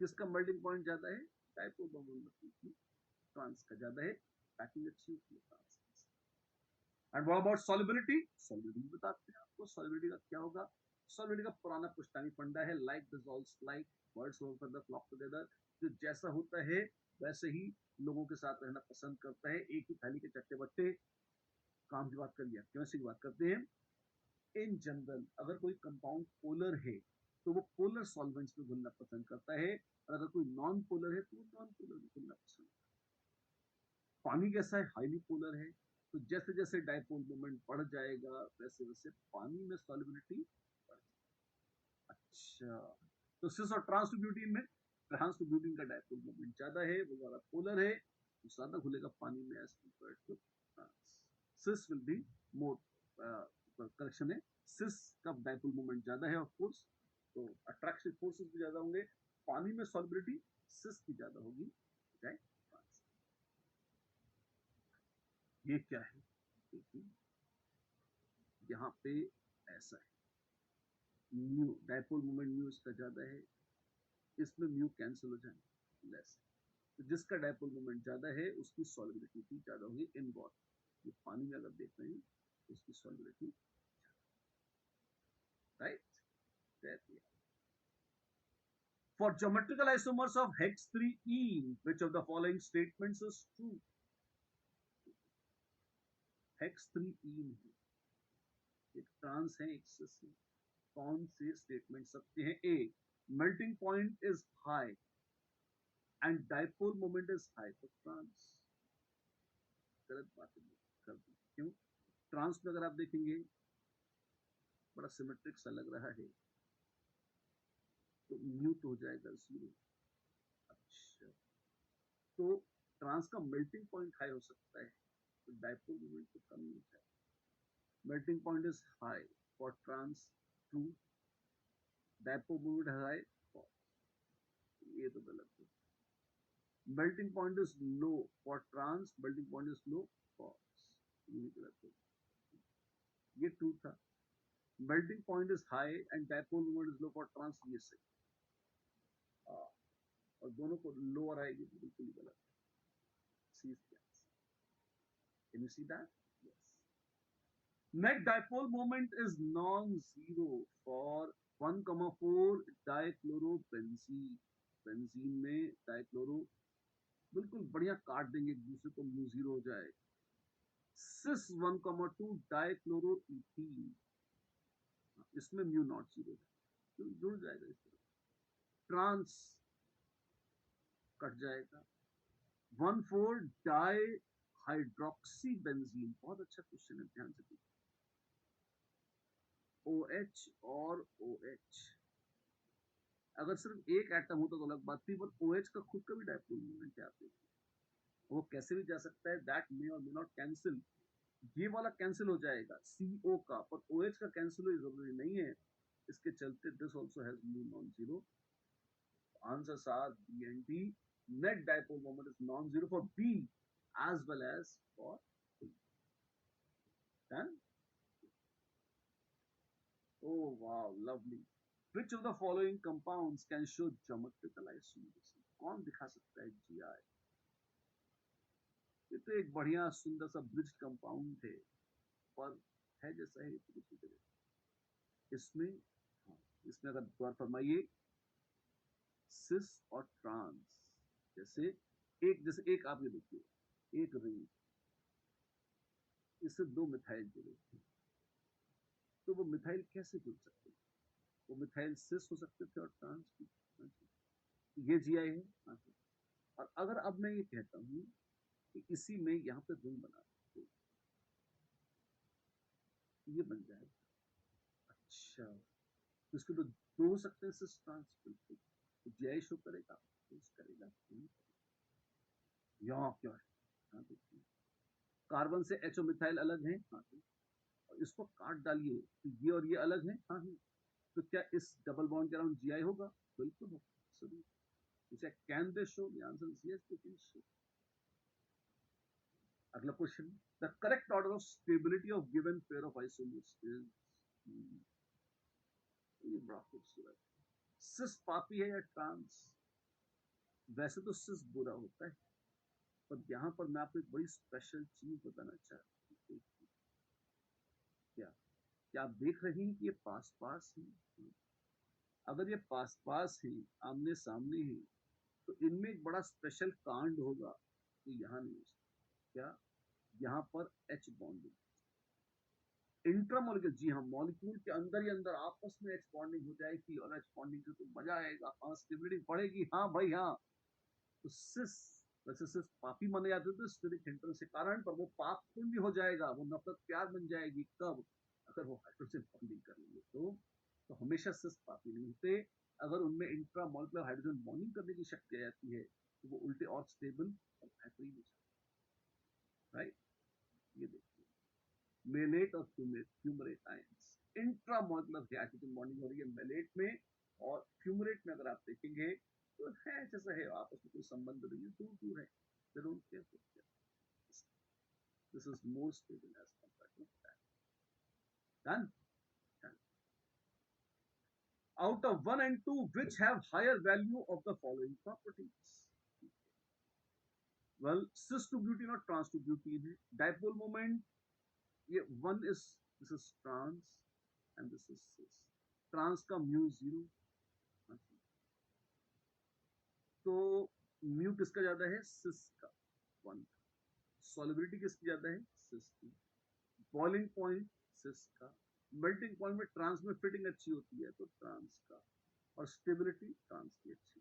किसका मेल्टिंग पॉइंट ज्यादा है, डाइपोल मोमेंट ट्रांस का ज्यादा है, पैकिंग अच्छी होती है trans. And what about solubility, solubility बताते हैं आपको. सॉल्युबिलिटी का क्या होगा, सॉल्युबिलिटी का पुराना पुश्तैनी फंडा है, like dissolves like, words for the flock together. जो जैसा होता है वैसे ही लोगों के साथ रहना पसंद करता है, एक ही थाली के चट्टे बट्टे. काम की बात कर लिया, केमिस्ट्री की बात करते हैं. इन जनरल अगर कोई कंपाउंड पोलर है तो वो पोलर सॉल्वेंट्स में घुलना पसंद करता है, और अगर कोई नॉन पोलर है तो वो नॉन पोलर में घुलना पसंद करता है. पानी कैसा है, हाईली पोलर है, तो जैसे जैसे डाइपोल मोमेंट बढ़ जाएगा वैसे वैसे पानी में सॉल्युबिलिटी बढ़ जाएगी. अच्छा, तो सिस और ट्रांस टू ब्यूटीन में, ट्रांस टू ब्यूटीन का डाइपोल मोमेंट ज्यादा है, वो ज्यादा पोलर है, तो ज्यादा घुलेगा पानी में as compared to trans. Cis will be more, correction है, सिस का डाइपोल मोमेंट ज्यादा है ऑफ कोर्स, तो अट्रैक्शन फोर्सेस भी ज्यादा होंगे, पानी में सॉल्युबिलिटी सिस की ज्यादा होगी बजाय ट्रांस. ये क्या है, देखिए यहाँ पे ऐसा है, म्यू डाइपोल मोमेंट म्यू इसका ज्यादा है, इसमें म्यू कैंसिल हो जाएंगे, लेस. तो जिसका डाइपोल मोमेंट ज्यादा है उसकी सॉल्युबिलिटी भी ज्यादा होगी इन वॉटर. ये पानी में अगर देख रहे हैं तो उसकी solubility, right. For geometrical isomers of hex 3ene, which of the following statements is true? Hex 3ene है, एक ट्रांस है, एक सिस है, कौन से स्टेटमेंट सत्य हैं? A, melting point is high and dipole moment is high, तो ट्रांस. गलत बात कर दी, क्यों? ट्रांस में अगर आप देखेंगे बड़ा सिमेट्रिक सा लग रहा है, तो म्यूट हो जाएगा 0. अच्छा, तो ट्रांस का मेल्टिंग पॉइंट हाई हो सकता है, तो डाइपोल मोमेंट तो कम हो जाएगा. Melting point is high for trans, true. Dipole moment high, ये तो गलत है. Melting point is low for trans, melting point is low for, ये गलत है, ये ट्रू था. Melting point is high and dipole moment is low for trans, ये सही. और दोनों को लोअर आएगी तो बिल्कुल ही गलत. C is the answer. Can you see that? Yes. Net dipole moment is non zero for 1,4 dichlorobenzene. Benzene में डाइक्लोरो, बिल्कुल बढ़िया काट देंगे एक दूसरे को, म्यू 0 हो जाए. सिस 1,2 डाइक्लोरोइथीन, इसमें म्यू नॉट 0 है, जुड़ जाएगा इस तरह. ट्रांस कट जाएगा. 1,4 डाई हाइड्रोक्सी बेंजीन, बहुत अच्छा क्वेश्चन है, ध्यान से देखिए. OH और OH, अगर सिर्फ एक एटम होता तो अलग बात थी, पर OH का खुद का भी डाइपोल मोमेंट है, आप देखिए वो कैसे भी जा सकता है. दैट मे और मे नॉट कैंसिल, ये वाला कैंसिल हो जाएगा CO का, पर OH का कैंसिल हो जरूरी नहीं है. इसके चलते this also has mu non zero. Answers are B and D. Net dipole moment is non-zero for B as well as for B. Done? Oh wow, lovely. Which of the following compounds can show geometrical isomerism? कौन दिखा सकता है GI? ये तो एक बढ़िया सुंदर सा ब्रिज कंपाउंड है, पर है जैसा है दूसरी तरह. इसमें, हाँ, इसमें अगर द्वार फरमाइए, सिस और ट्रांस, जैसे एक आप ये देखिए, एक रिंग, इससे 2 मिथाइल जुड़े, तो वो मिथाइल कैसे जुड़ सकते हैं? वो मिथाइल सिस हो सकते थे और ट्रांस भी. ये जीआई है. और अगर अब मैं ये कहता हूं कि इसी में यहाँ पे रिंग बना दो, ये बन जाएगा. अच्छा, तो इसके तो दो हो सकते हैं सिस ट्रांस, बिल्कुल। तो जीआई शो करेगा, करेगा नहीं करेगा। यहाँ क्या है, हाँ देखिए, कार्बन से एचओ मिथाइल अलग है, हाँ और इसको काट डालिए तो ये और ये अलग है, हाँ ही। तो क्या इस डबल बॉन्ड के अराउंड जीआई होगा? बिल्कुल होगा। इसे can they show? The answer is yes, they can show. अगला question, the correct order of stability of given pair of isomers is, ये बड़ा खूबसूरत। सिस पापी है या ट्रांस? वैसे तो सिस बुरा होता है, पर यहाँ पर मैं आपको एक बड़ी स्पेशल चीज बताना चाहता हूँ। क्या क्या आप देख रहे हैं कि ये पास पास है? अगर ये पास पास है, आमने सामने है, तो इनमें एक बड़ा स्पेशल कांड होगा, तो यहाँ नहीं हो सकता। क्या? यहाँ पर एच बॉन्डिंग, इंट्रामोलिक्यूल, जी हाँ, मॉलिक्यूल के अंदर ही अंदर आपस में एच बॉन्डिंग हो जाएगी, और एच बॉन्डिंग से तो मजा आएगा, हाँ स्टेबिलिटी बढ़ेगी, हाँ भाई हाँ। तो सिस, वैसे सिस पापी माने जाते थे स्टेरिक हिंड्रेंस के कारण, पर वो पाप पुण्य हो जाएगा, वो नफरत प्यार बन जाएगी। कब? अगर वो हाइड्रोजन बॉन्डिंग करेंगे तो हमेशा सिस पापी नहीं होते। अगर उनमें इंट्रामोलिकुलर हाइड्रोजन बॉन्डिंग करने की शक्ति आ जाती है, तो वो उल्टे और स्टेबल और बेहतरीन हो जाते हैं, राइट? ये देखिए, मेलेट और fumarate ions, intramolecular hydrogen bonding हो रही है मेलेट में, और फ्यूमरेट में अगर आप देखेंगे तो है जैसा है, आपस में कोई संबंध नहीं है, दूर दूर है। They don't care for care. This is more stable as compared to that. Done? Done. Out of 1 and 2, which have higher value of the following properties? Well, cis to butene or trans to butene है. Dipole moment, ये 1 is, this is trans and this is cis. Trans का mu 0, तो mu किसका ज्यादा है? cis का 1। Solubility किसकी ज्यादा है? cis की। बॉइलिंग पॉइंट cis का। मेल्टिंग पॉइंट में ट्रांस में फिटिंग अच्छी होती है, तो ट्रांस का। और स्टेबिलिटी ट्रांस की अच्छी,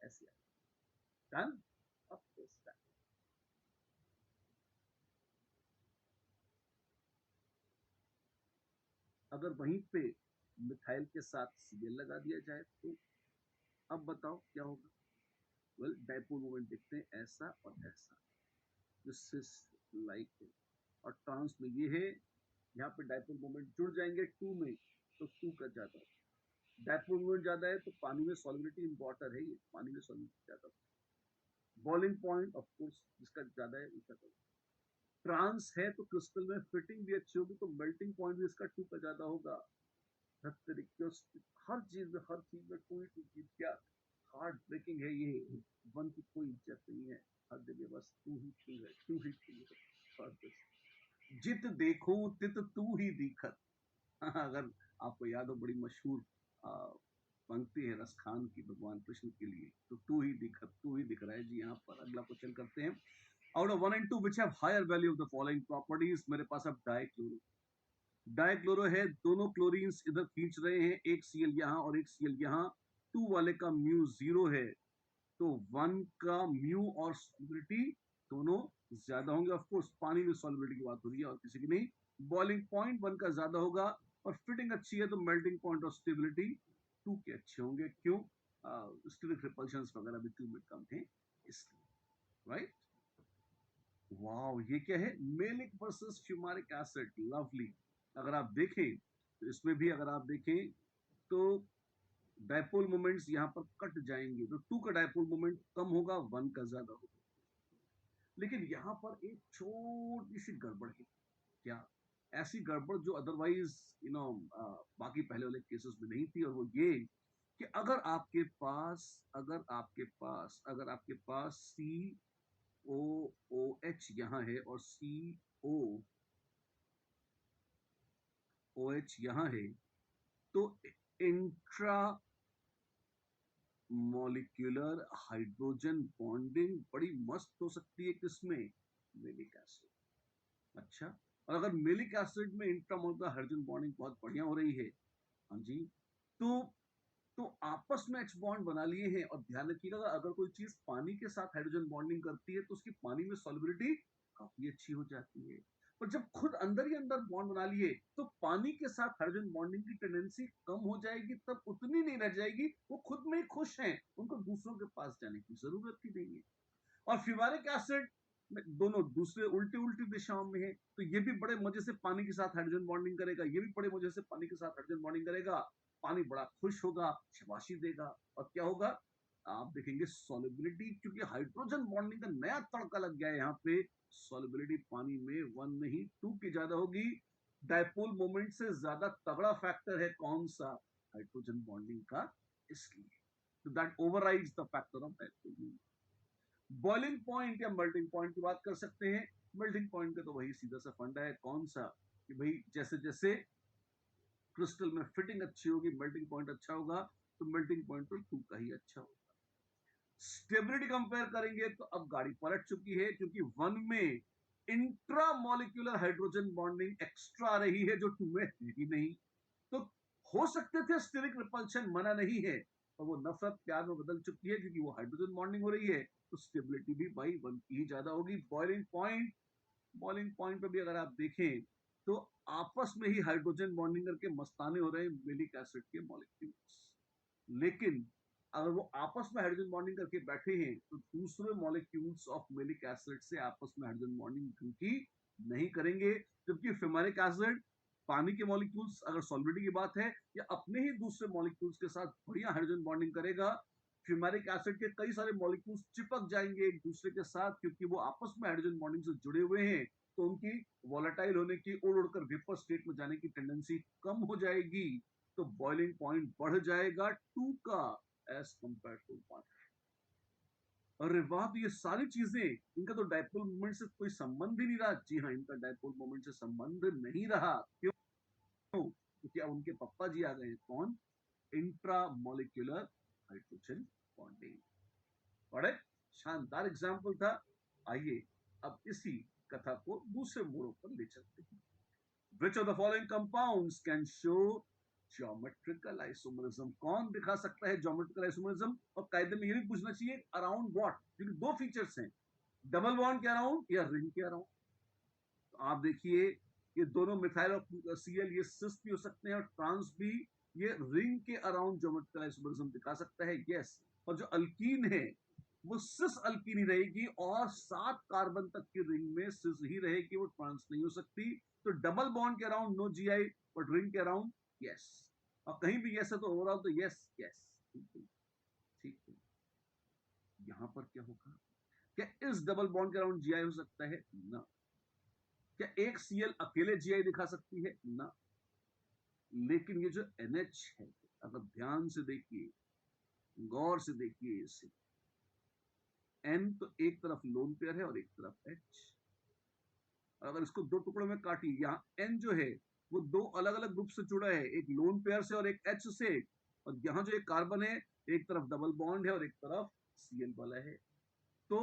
ऐसे डन। Of course done. अगर वहीं पे मिथाइल के साथ सीएल लगा दिया जाए तो अब बताओ क्या होगा? वेल, डाइपोल मोमेंट देखते हैं, ऐसा और ऐसा, जो सिस लाइक है, और ट्रांस में ये है, यहाँ पे डाइपोल मोमेंट जुड़ जाएंगे 2 में, तो 2 का ज्यादा। डाइपोल मोमेंट ज्यादा है तो पानी में सॉलिबिलिटी इन वाटर है, ये पानी में सॉलिबिलिटी ज्यादा। बॉइलिंग पॉइंट ऑफ कोर्स जिसका ज्यादा है उसका ज्यादा। ट्रांस है तो क्रिस्टल में फिटिंग भी अच्छी होगी, तो मेल्टिंग पॉइंट भी इसका 2 का ज्यादा होगा। हर तरीके हर चीज में कोई चीज क्या हार्ट ब्रेकिंग है ये, वन की कोई इज्जत नहीं है, हर जगह बस तू ही तू है, तू ही तू है, जित देखो तित तू ही दिखत। अगर आपको याद हो, बड़ी मशहूर पंक्ति है रस खान की भगवान कृष्ण के लिए, तो तू ही दिखत, तू ही दिख रहा है जी। यहाँ पर अगला क्वेश्चन करते हैं, out of 1 and 2 which have higher value of the following properties। मेरे पास अब डाइक्लोरो, डाइक्लोरो है, दोनों क्लोरीन्स इधर खींच रहे हैं, एक सीएल यहाँ और एक सीएल यहाँ, 2 वाले का म्यू 0 है, तो 1 का म्यू और सॉलिबिलिटी दोनों ज्यादा होंगे। ऑफ कोर्स पानी में सॉलिबिलिटी की बात हो रही है और किसी की नहीं। बॉइलिंग पॉइंट 1 का ज्यादा होगा, और फिटिंग अच्छी है तो मेल्टिंग पॉइंट और स्टेबिलिटी 2 के अच्छे होंगे। क्यों? स्टेरिक रिपल्शंस वगैरह भी 2 में कम थे इसलिए, राइट? वाओ, ये क्या है? Maleic versus fumaric acid, lovely. अगर आप देखें तो इसमें भी अगर आप देखें तो डायपोल मोमेंट्स यहाँ पर कट जाएंगे, तो 2 का डायपोल मोमेंट कम होगा, 1 का ज्यादा होगा। लेकिन यहाँ पर एक छोटी सी गड़बड़ है। क्या? ऐसी गड़बड़ जो अदरवाइज बाकी पहले वाले केसेस में नहीं थी, और वो ये कि अगर आपके पास COOH यहाँ है और COOH यहाँ है, तो इंट्रा मॉलिक्यूलर हाइड्रोजन बॉन्डिंग बड़ी मस्त हो सकती है किसमें? Malic acid. अच्छा, और अगर मेलिक एसिड में इंट्रामोलिकुलर हाइड्रोजन बॉन्डिंग बहुत बढ़िया हो रही है, हाँ जी, तो आपस में एच बॉन्ड बना लिए हैं। और ध्यान रखिएगा, अगर कोई चीज पानी के साथ हाइड्रोजन बॉन्डिंग करती है तो उसकी पानी में सॉलिबिलिटी काफी अच्छी हो जाती है। पर जब खुद अंदर ही अंदर बॉन्ड बना लिए तो पानी के साथ हाइड्रोजन बॉन्डिंग की टेंडेंसी कम हो जाएगी, तब उतनी नहीं रह जाएगी, वो खुद में ही खुश हैं, उनको दूसरों के पास जाने की जरूरत ही नहीं है। और फ्यूमारिक एसिड दोनों दूसरे उल्टी उल्टी दिशाओं में है, तो ये भी बड़े मजे से पानी के साथ हाइड्रोजन बॉन्डिंग करेगा, ये भी बड़े मजे से पानी के साथ हाइड्रोजन बॉन्डिंग करेगा। पानी बड़ा खुश होगा, शाबाशी देगा, और क्या होगा आप देखेंगे सॉल्युबिलिटी, क्योंकि हाइड्रोजन बॉन्डिंग का नया तड़का लग गया है यहाँ पे। सॉल्युबिलिटी पानी में 1 नहीं 2 की ज्यादा होगी। डायपोल मोमेंट से ज्यादा तगड़ा फैक्टर है कौन सा, हाइड्रोजन बॉन्डिंग का, इसलिए तो that overrides the factor of dipole moment. Boiling point या मेल्टिंग पॉइंट की बात कर सकते हैं। मेल्टिंग पॉइंट का तो वही सीधा सा फंडा है, कौन सा, कि भाई जैसे जैसे क्रिस्टल में फिटिंग अच्छी होगी, मेल्टिंग पॉइंट अच्छा होगा, तो मेल्टिंग पॉइंट तो 2 का ही अच्छा होगा। स्टेबिलिटी कंपेयर करेंगे तो अब गाड़ी पलट चुकी है, क्योंकि 1 में intra molecular hydrogen bonding extra रही है, जो 2 में है ही नहीं। तो हो सकते थे स्टेरिक रिपल्शन, मना नहीं है, और वो नफरत प्यार में बदल चुकी है, क्योंकि वो हाइड्रोजन बॉन्डिंग हो रही है, तो स्टेबिलिटी भी भाई 1 की ही ज्यादा होगी। बॉइलिंग पॉइंट पे भी अगर आप देखें तो आपस में ही हाइड्रोजन बॉन्डिंग करके मस्ताने हो रहे हैं मेलिक एसिड के मॉलिक्यूल्स। लेकिन अगर वो आपस में हाइड्रोजन बॉन्डिंग करके बैठे हैं तो दूसरे मॉलिक्यूल्स ऑफ मेलिक एसिड से आपस में हाइड्रोजन बॉन्डिंग क्योंकि नहीं करेंगे, जबकि फेमरिक एसिड पानी के मॉलिक्यूल्स अगर सॉल्बिलिटी की बात है या अपने ही दूसरे मॉलिक्यूल्स के साथ बढ़िया हाइड्रोजन बॉन्डिंग करेगा। फ्यूमेरिक एसिड के कई सारे मॉलिक्यूल्स चिपक जाएंगे एक दूसरे के साथ, क्योंकि वो आपस में हाइड्रोजन बॉन्डिंग से जुड़े हुए हैं, तो उनकी वॉलेटाइल होने की, उड़ उड़कर वेपर स्टेट में जाने की टेंडेंसी कम हो जाएगी, तो बॉइलिंग पॉइंट बढ़ जाएगा 2 का एज कंपेयर टू 1। अरे वाह, तो ये सारी चीजें, इनका तो डायपोल मोमेंट से कोई संबंध ही नहीं रहा। जी हाँ, इनका डायपोल मोमेंट से संबंध नहीं रहा। क्यों? क्योंकि अब उनके पप्पा जी आ गए हैं, कौन, इंट्रा मॉलिक्यूलर हाइड्रोजन बॉन्डिंग। बड़े शानदार एग्जाम्पल था। आइए अब इसी कथा को दूसरे मोड़ों पर ले चलते हैं। Which of the following compounds can show geometrical isomerism? कौन दिखा सकता है geometrical isomerism? और कायदे में ये भी पूछना चाहिए अराउंड व्हाट, क्योंकि दो फीचर्स हैं, डबल बॉन्ड के अराउंड या रिंग के अराउंड। तो आप देखिए ये दोनों मिथाइल और सीएल, ये सिस भी हो सकते हैं और ट्रांस भी, ये रिंग के अराउंड ज्योमेट्रिकल आइसोमरिज्म दिखा सकता है, यस। और जो अल्कीन है वो सिस अल्कीन ही रहेगी, और 7 कार्बन तक की रिंग में सिस ही रहेगी, वो ट्रांस नहीं हो सकती। तो डबल बॉन्ड के around no GI, but ring के अराउंड यस। और कहीं भी यस है तो ओवरऑल तो यस यस। ठीक है, यहां पर क्या होगा, क्या इस डबल बॉन्ड के अराउंड जीआई हो सकता है ना? क्या एक सीएल अकेले जीआई दिखा सकती है ना? लेकिन ये जो NH है, अगर ध्यान से देखिए, गौर से देखिए इसे, N तो एक तरफ लोन पेयर है और एक तरफ H। अगर इसको दो टुकड़ों में काटिए, यहाँ N जो है वो दो अलग अलग ग्रुप से जुड़ा है, एक लोन पेयर से और एक H से, और यहाँ जो एक कार्बन है, एक तरफ डबल बॉन्ड है और एक तरफ सीएल वाला है। तो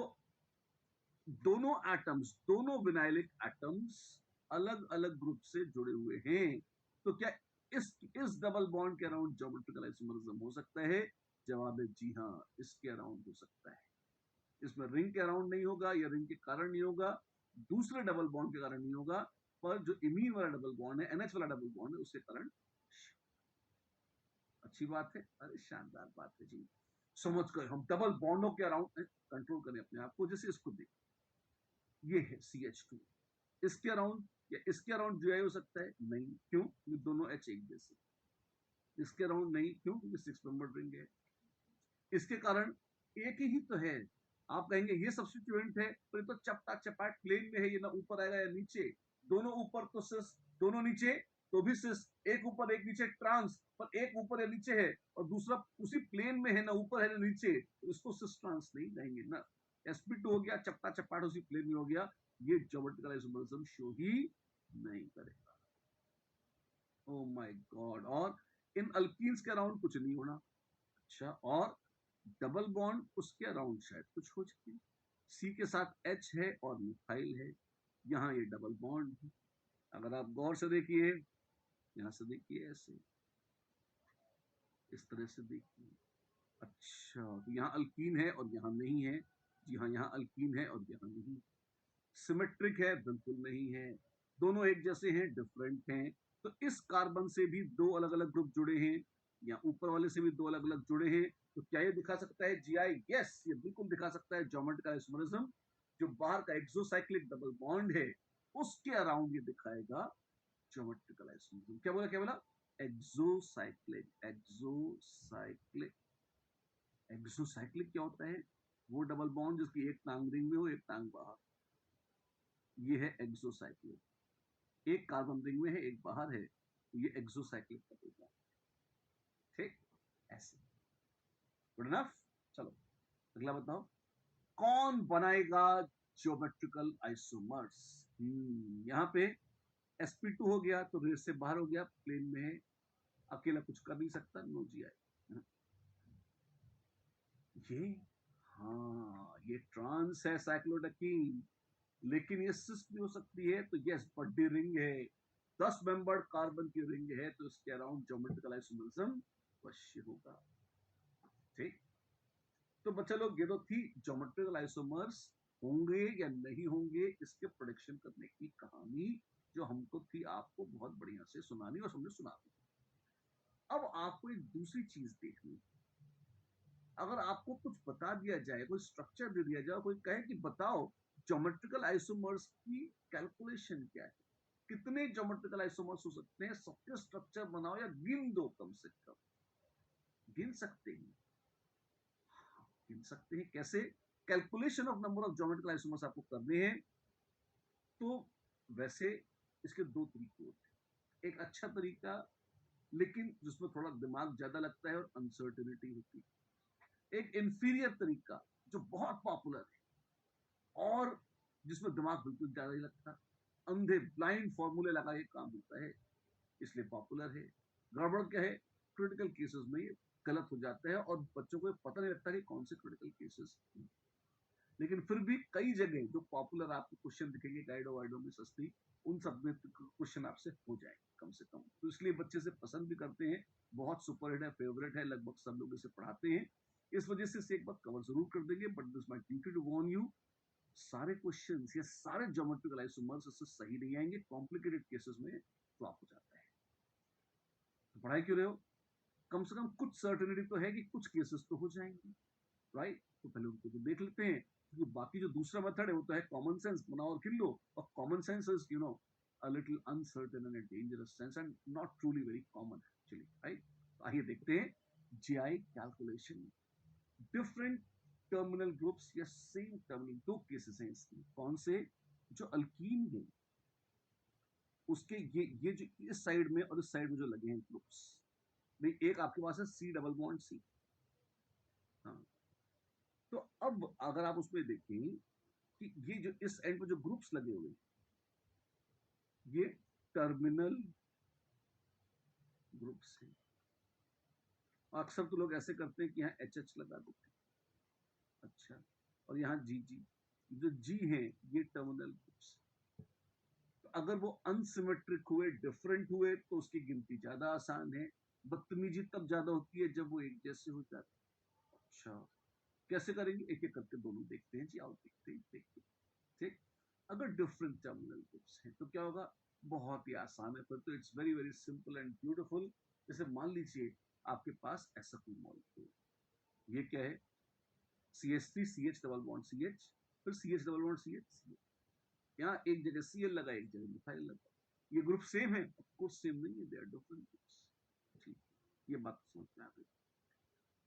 दोनों एटम्स, दोनों विनाइलिक एटम्स अलग अलग ग्रुप से जुड़े हुए हैं। तो क्या इस डबल बॉन्ड के अराउंड ज्योमेट्रिकल आइसोमरिज्म हो सकता है? जवाब है जी हाँ, इसके अराउंड हो सकता है। इसमें रिंग के अराउंड नहीं होगा या रिंग के कारण नहीं होगा, दूसरे डबल बॉन्ड के कारण नहीं होगा, पर जो इमीन वाला डबल बॉन्ड है, NH वाला डबल बॉन्ड है, उसके कारण। अच्छी बात है, अरे शानदार बात है जी। समझ गए हम, डबल बॉन्डों के अराउंड कंट्रोल करें अपने आप को। जैसे इसको देखिए, ये है CH2, इसके अराउंड या इसके अराउंड जीआई हो सकता है नहीं, क्यों, ये दोनों H एक जैसे। इसके अराउंड नहीं, क्यों, क्योंकि 6 मेंबर रिंग है। इसके कारण एक ही तो है। आप कहेंगे ये सब्स्टिट्यूएंट है, पर ये तो चपटा चपाट प्लेन में है, ये ना ऊपर आएगा या नीचे। दोनों ऊपर तो सिस, दोनों नीचे तो भी सिस, एक ऊपर एक नीचे ट्रांस, पर एक ऊपर या नीचे है और दूसरा उसी प्लेन में है, ना ऊपर है ना नीचे, तो इसको सिस ट्रांस नहीं कहेंगे ना। sp2 हो गया, चपटा चपाट उसी प्लेन में हो गया, ये ज्योमेट्रिकल आइसोमरिज्म शो ही नहीं करेगा। Oh my God. और इन अल्कीन्स के अराउंड कुछ नहीं होना। अच्छा, और डबल बॉन्ड उसके अराउंड शायद कुछ हो जाए। सी के साथ H है और मिथाइल है, यहाँ ये डबल बॉन्ड है। अगर आप गौर से देखिए, यहां से देखिए, ऐसे इस तरह से देखिए। अच्छा, तो यहाँ अल्कीन है और यहाँ नहीं है। जी हाँ, यहाँ अल्कीन है और यहाँ नहीं। सिमेट्रिक है? बिल्कुल नहीं है। दोनों एक जैसे हैं, डिफरेंट हैं। तो इस कार्बन से भी दो अलग अलग ग्रुप जुड़े हैं, या ऊपर वाले से भी दो अलग अलग जुड़े हैं। तो क्या ये दिखा सकता है जीआई? यस, ये बिल्कुल दिखा सकता है ज्योमेट्रिकल आइसोमरिज्म। जो बाहर का एक्सोसाइक्लिक डबल बॉन्ड है उसके अराउंड ये दिखाएगा ज्योमेट्रिकल आइसोमरिज्म। क्या बोला, क्या बोला? एक्सोसाइक्लिक। एक्सोसाइक्लिक। एक्सोसाइक्लिक क्या होता है? वो डबल बॉन्ड जिसकी एक टांग रिंग में हो, एक टांग बाहर, ये है एक्सोसाइक्लिक। एक कार्बन रिंग में है, एक बाहर है, तो ये एक्सोसाइक्लिक डबल बॉन्ड। ठीक, ऐसे। Good enough. चलो अगला बताओ, कौन बनाएगा ज्योमेट्रिकल आइसोमर्स? यहाँ पे sp2 हो गया तो रेस से बाहर हो गया, प्लेन में है, अकेला कुछ कर नहीं सकता, नो जी आई। ये, हाँ, ये ट्रांस है साइक्लोडेकीन, लेकिन ये सिस भी हो सकती है। तो यस, बड़ी रिंग है, 10 मेंबर्ड कार्बन की रिंग है, तो इसके अराउंड ज्योमेट्रिकल आइसोमरिज्म अवश्य होगा। ठीक, तो बच्चा लोग, ये तो थी ज्योमेट्रिकल आइसोमर्स होंगे या नहीं होंगे इसके प्रोडिक्शन करने की कहानी, जो हमको थी आपको बहुत बढ़िया से सुनानी और हमने सुना दी। अब आपको एक दूसरी चीज देखनी, अगर आपको कुछ बता दिया जाए, कोई स्ट्रक्चर दे दिया जाए, कोई कहे कि बताओ ज्योमेट्रिकल आइसोमर्स की कैलकुलेशन क्या है, कितने ज्योमेट्रिकल आइसोमर्स हो सकते हैं, सबके स्ट्रक्चर बनाओ या गिन दो, कम से कम गिन सकते हैं। गिन सकते हैं कैसे? Calculation of number of geometrical isomers आपको करने हैं। तो वैसे इसके दो तरीके होते हैं। एक अच्छा तरीका, लेकिन जिसमें थोड़ा दिमाग ज्यादा लगता है और अनसर्टेनिटी होती है। एक इंफीरियर तरीका जो बहुत पॉपुलर है और जिसमें दिमाग बिल्कुल ज्यादा ही लगता, अंधे ब्लाइंड फॉर्मूले लगा के काम होता है, इसलिए पॉपुलर है। गड़बड़ क्या है? क्रिटिकल केसेस में ये गलत हो जाता है और बच्चों को पता नहीं लगता कि कौन से क्रिटिकल केसेस। लेकिन फिर भी कई जगह जो पॉपुलर आपको क्वेश्चन दिखेंगे गाइडो वाइडो में सस्ती, उन सब में क्वेश्चन आपसे हो जाएंगे कम से कम। तो इसलिए बच्चे से पसंद भी करते हैं, बहुत सुपरहिट है, फेवरेट है, लगभग सब लोग इसे पढ़ाते हैं। इस वजह से इसे एक बार कवर जरूर कर देंगे, but this my duty to warn you, सारे क्वेश्चन या सारे ज्योमेट्रिकल आइसोमर्स इससे सही नहीं आएंगे, कॉम्प्लिकेटेड केसेस में फ्लॉप हो जाता है। तो पढ़ाई क्यों रहे हो? कम से कम कुछ सर्टेनिटी तो है कि कुछ केसेस तो हो जाएंगे, राइट? तो पहले उनको तो देख लेते हैं, क्योंकि बाकी जो दूसरा मेथड है वो तो है कॉमन सेंस, बनाओ और किल लो। और common sense is a little uncertain and a dangerous sense and not truly very common actually, right? तो आइए देखते हैं GI calculation. Different terminal groups या सेम टर्मिनल, दो केसेस हैं इसकी। कौन से? जो अल्कीन है उसके ये जो इस साइड में और इस साइड में जो लगे हैं ग्रुप्स, भाई एक आपके पास है सी डबल बॉन्ड सी। हाँ, तो अब अगर आप उसमें देखें कि ये जो इस एंड पे जो ग्रुप्स लगे हुए, ये टर्मिनल ग्रुप्स हैं। अक्सर तो लोग ऐसे करते हैं कि यहाँ एच एच लगा दो, अच्छा, और यहाँ जी जी, जो जी है ये टर्मिनल ग्रुप्स। तो अगर वो अनसिमेट्रिक हुए, डिफरेंट हुए, तो उसकी गिनती ज्यादा आसान है। बदतमीजी तब ज्यादा होती है जब वो एक जैसे हो जाते। अच्छा, कैसे करेंगे? एक एक करके दोनों देखते हैं जी, आओ देखते हैं, देखते हैं। ठीक, अगर डिफरेंट टर्मिनल ग्रुप्स हैं तो क्या होगा? बहुत ही आसान है, फिर तो it's very very simple and beautiful. जैसे मान लीजिए आपके पास ऐसा कोई मॉलिक्यूल, ये क्या है? CH3 CH double bond CH, फिर CH डबल बॉन्ड CH, यहाँ एक जगह Cl लगा, एक जगह मिथाइल लगा। ये ग्रुप सेम है? ऑफ कोर्स सेम नहीं है, दे आर डिफरेंट ग्रुप्स। ठीक, ये बात समझ में आ गई।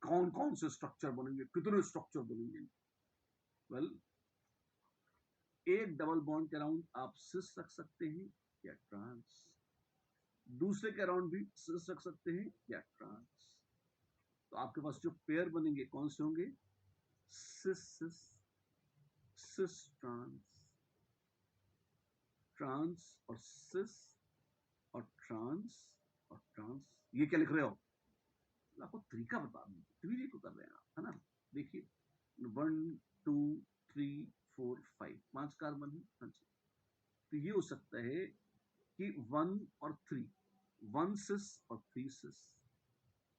कौन कौन से स्ट्रक्चर बनेंगे, कितने स्ट्रक्चर बनेंगे? वेल, एक डबल बॉन्ड के अराउंड आप सिस रख सकते हैं या ट्रांस, दूसरे के अराउंड भी सिस रख सकते हैं या ट्रांस। तो आपके पास जो पेयर बनेंगे कौन से होंगे? सिस सिस, सिस ट्रांस, ट्रांस और सिस, और ट्रांस और ट्रांस। ये क्या लिख रहे हो? आपको तरीका बता दूं, तरीके को कर रहे हैं आप, है ना? देखिए, 1 2 3 4 5, 5 कार्बन है, हाँ जी। तो ये हो सकता है कि 1 और 3, 1 सिस और 3 सिस,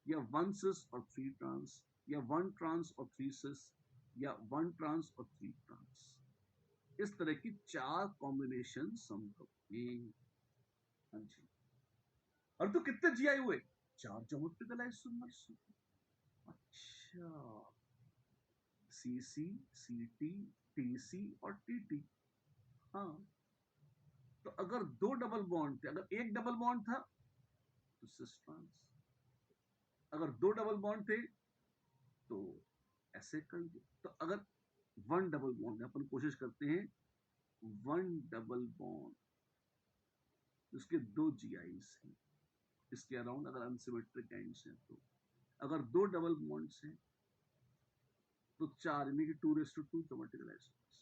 या 1 सिस और 3 ट्रांस, या 1 ट्रांस और 3 सिस, या 1 ट्रांस और 3 ट्रांस। इस तरह की 4 कॉम्बिनेशन संभव हैं। हाँ जी। और तो कितने जीआई हुए? 4 ज्योमेट्रिकल आइसोमर्स। अच्छा, सीसी, सीटी, टीसी और टीटी। हाँ, तो अगर 2 डबल बॉन्ड थे, अगर एक डबल बॉन्ड था तो सिस ट्रांस, अगर 2 डबल बॉन्ड थे तो ऐसे कर दो। तो अगर 1 डबल बॉन्ड है, अपन कोशिश करते हैं 1 डबल बॉन्ड, इसके 2 जीआईस हैं, इसके अराउंड अगर अनसिमेट्रिक एंड्स हैं तो, अगर 2 डबल बॉन्ड्स हैं तो 4 यानी कि 2:2 ज्योमेट्रिकल आइसोमर्स।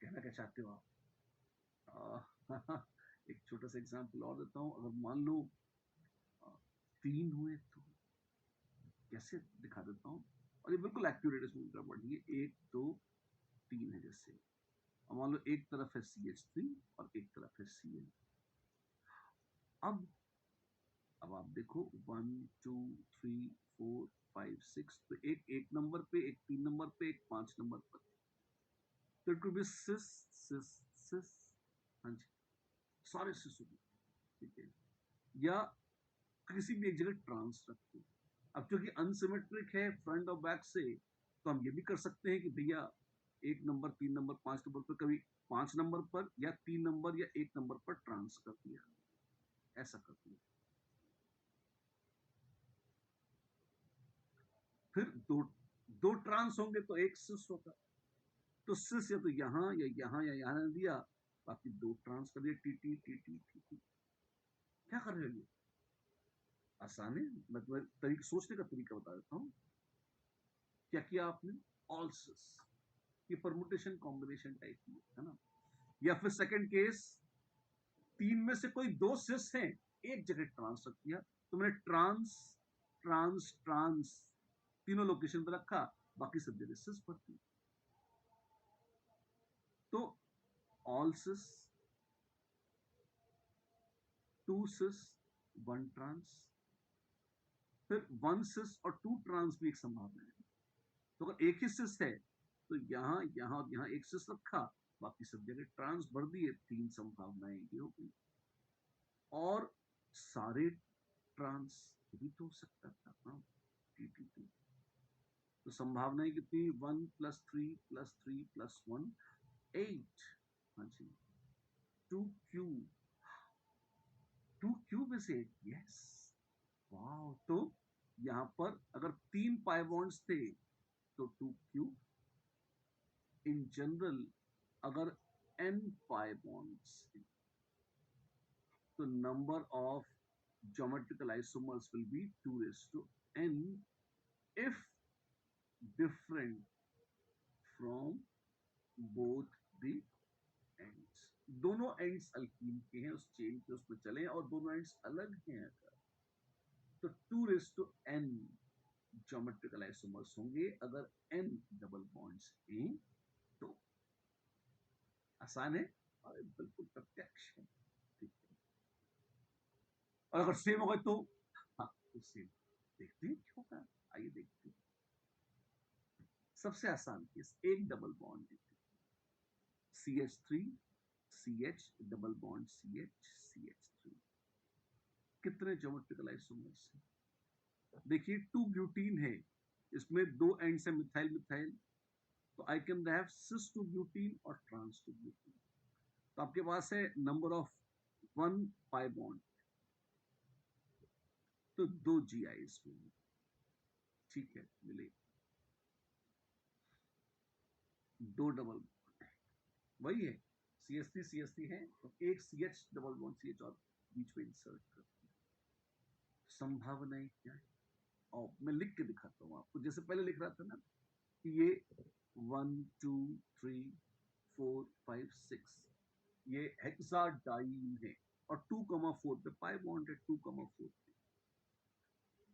कहना क्या चाहते हो आप? एक छोटा सा एग्जांपल और देता हूं, अगर मान लो 3 हुए तो कैसे दिखा देता हूं, और ये बिल्कुल एक्यूरेट, इसमें गड़बड़ नहीं है। 1 2 3 है जैसे, अब मान लो एक तरफ है CH3 और एक तरफ है Cl। अब आप देखो 1 2 3 4 5 6, तो एक नंबर पे, एक 3 नंबर पे, एक 5 नंबर पर, तो इट कुड बी सिस सिस सिस। हाँ जी, सारे सिस हो गए, ठीक है। या किसी भी एक जगह ट्रांस रख दो। अब क्योंकि अनसिमेट्रिक है फ्रंट और बैक से, तो हम ये भी कर सकते हैं कि भैया 1 नंबर 3 नंबर 5 नंबर पर, कभी 5 नंबर पर या 3 नंबर या 1 नंबर पर ट्रांस कर दिया, ऐसा कर दिया। फिर दो ट्रांस होंगे तो एक सिस होगा, तो सिस या तो यहां या यहां या यहां दिया, बाकी 2 ट्रांस कर दिया, T T T T T T. क्या कर रहे हो? आसान है, मैं तुम्हें सोचने का तरीका बता देता हूँ। क्या किया आपने? ऑल सिस, ये परमुटेशन कॉम्बिनेशन टाइप की है ना। या फिर सेकंड केस, 3 में से कोई 2 सिस हैं, एक जगह ट्रांस रख दिया, तो मैंने ट्रांस ट्रांस ट्रांस तीनों लोकेशन पर रखा, बाकी सब जगह सिस पर थी। तो ऑल सिस, 2 सिस, 1 ट्रांस, फिर 1 सिस और 2 ट्रांस भी एक संभावना है। तो अगर एक ही सिस है तो यहां यहां और यहां एक सिस रखा, बाकी सब जगह ट्रांस भर दिए, 3 संभावनाएं ये हो गई। और सारे ट्रांस भी तो हो सकता था। हाँ, तो संभावनाएं कितनी? 1 + 3 + 3 + 1 8। हाँ जी, 2Q, 2Q में से यस, वाह। तो यहां पर अगर 3 पाई बॉन्ड्स थे तो 2Q। इन जनरल अगर n पाई बॉन्ड्स, तो number of geometrical isomers will be 2:n if different from both the ends। दोनों ends अल्कीन के हैं, उस चेन के उसमें चले, और दोनों ends अलग हैं अगर, तो 2:n ज्योमेट्रिकल आइसोमर्स होंगे अगर n डबल बॉन्ड्स हैं तो। आसान है और बिल्कुल प्रत्यक्ष है, ठीक है। और अगर सेम होगा तो, हाँ, तो सेम। देखते हैं क्यों होगा, आइए देखते हैं। सबसे आसान केस, एक डबल बॉन्ड है, CH3 CH double bond CH CH3, कितने ज्योमेट्रिकल आइसोमर्स हैं? देखिए 2 ब्यूटीन है, इसमें 2 एंड्स है मिथाइल मिथाइल, तो I can have cis 2 butene और ट्रांस 2 ब्यूटीन। तो आपके पास है नंबर ऑफ 1 पाई बॉन्ड, तो 2 GIs में, ठीक है, मिले। 2 डबल वही है, CH3 है, तो एक CH डबल बॉन्ड CH और बीच में इंसर्ट करते हैं। संभावनाएं क्या है? और मैं लिख के दिखाता हूँ आपको, जैसे पहले लिख रहा था ना कि ये 1 2 3 4 5 6 ये हेक्साडाइन है, और 2,4 पे पाई बॉन्ड है, 2,4 पे।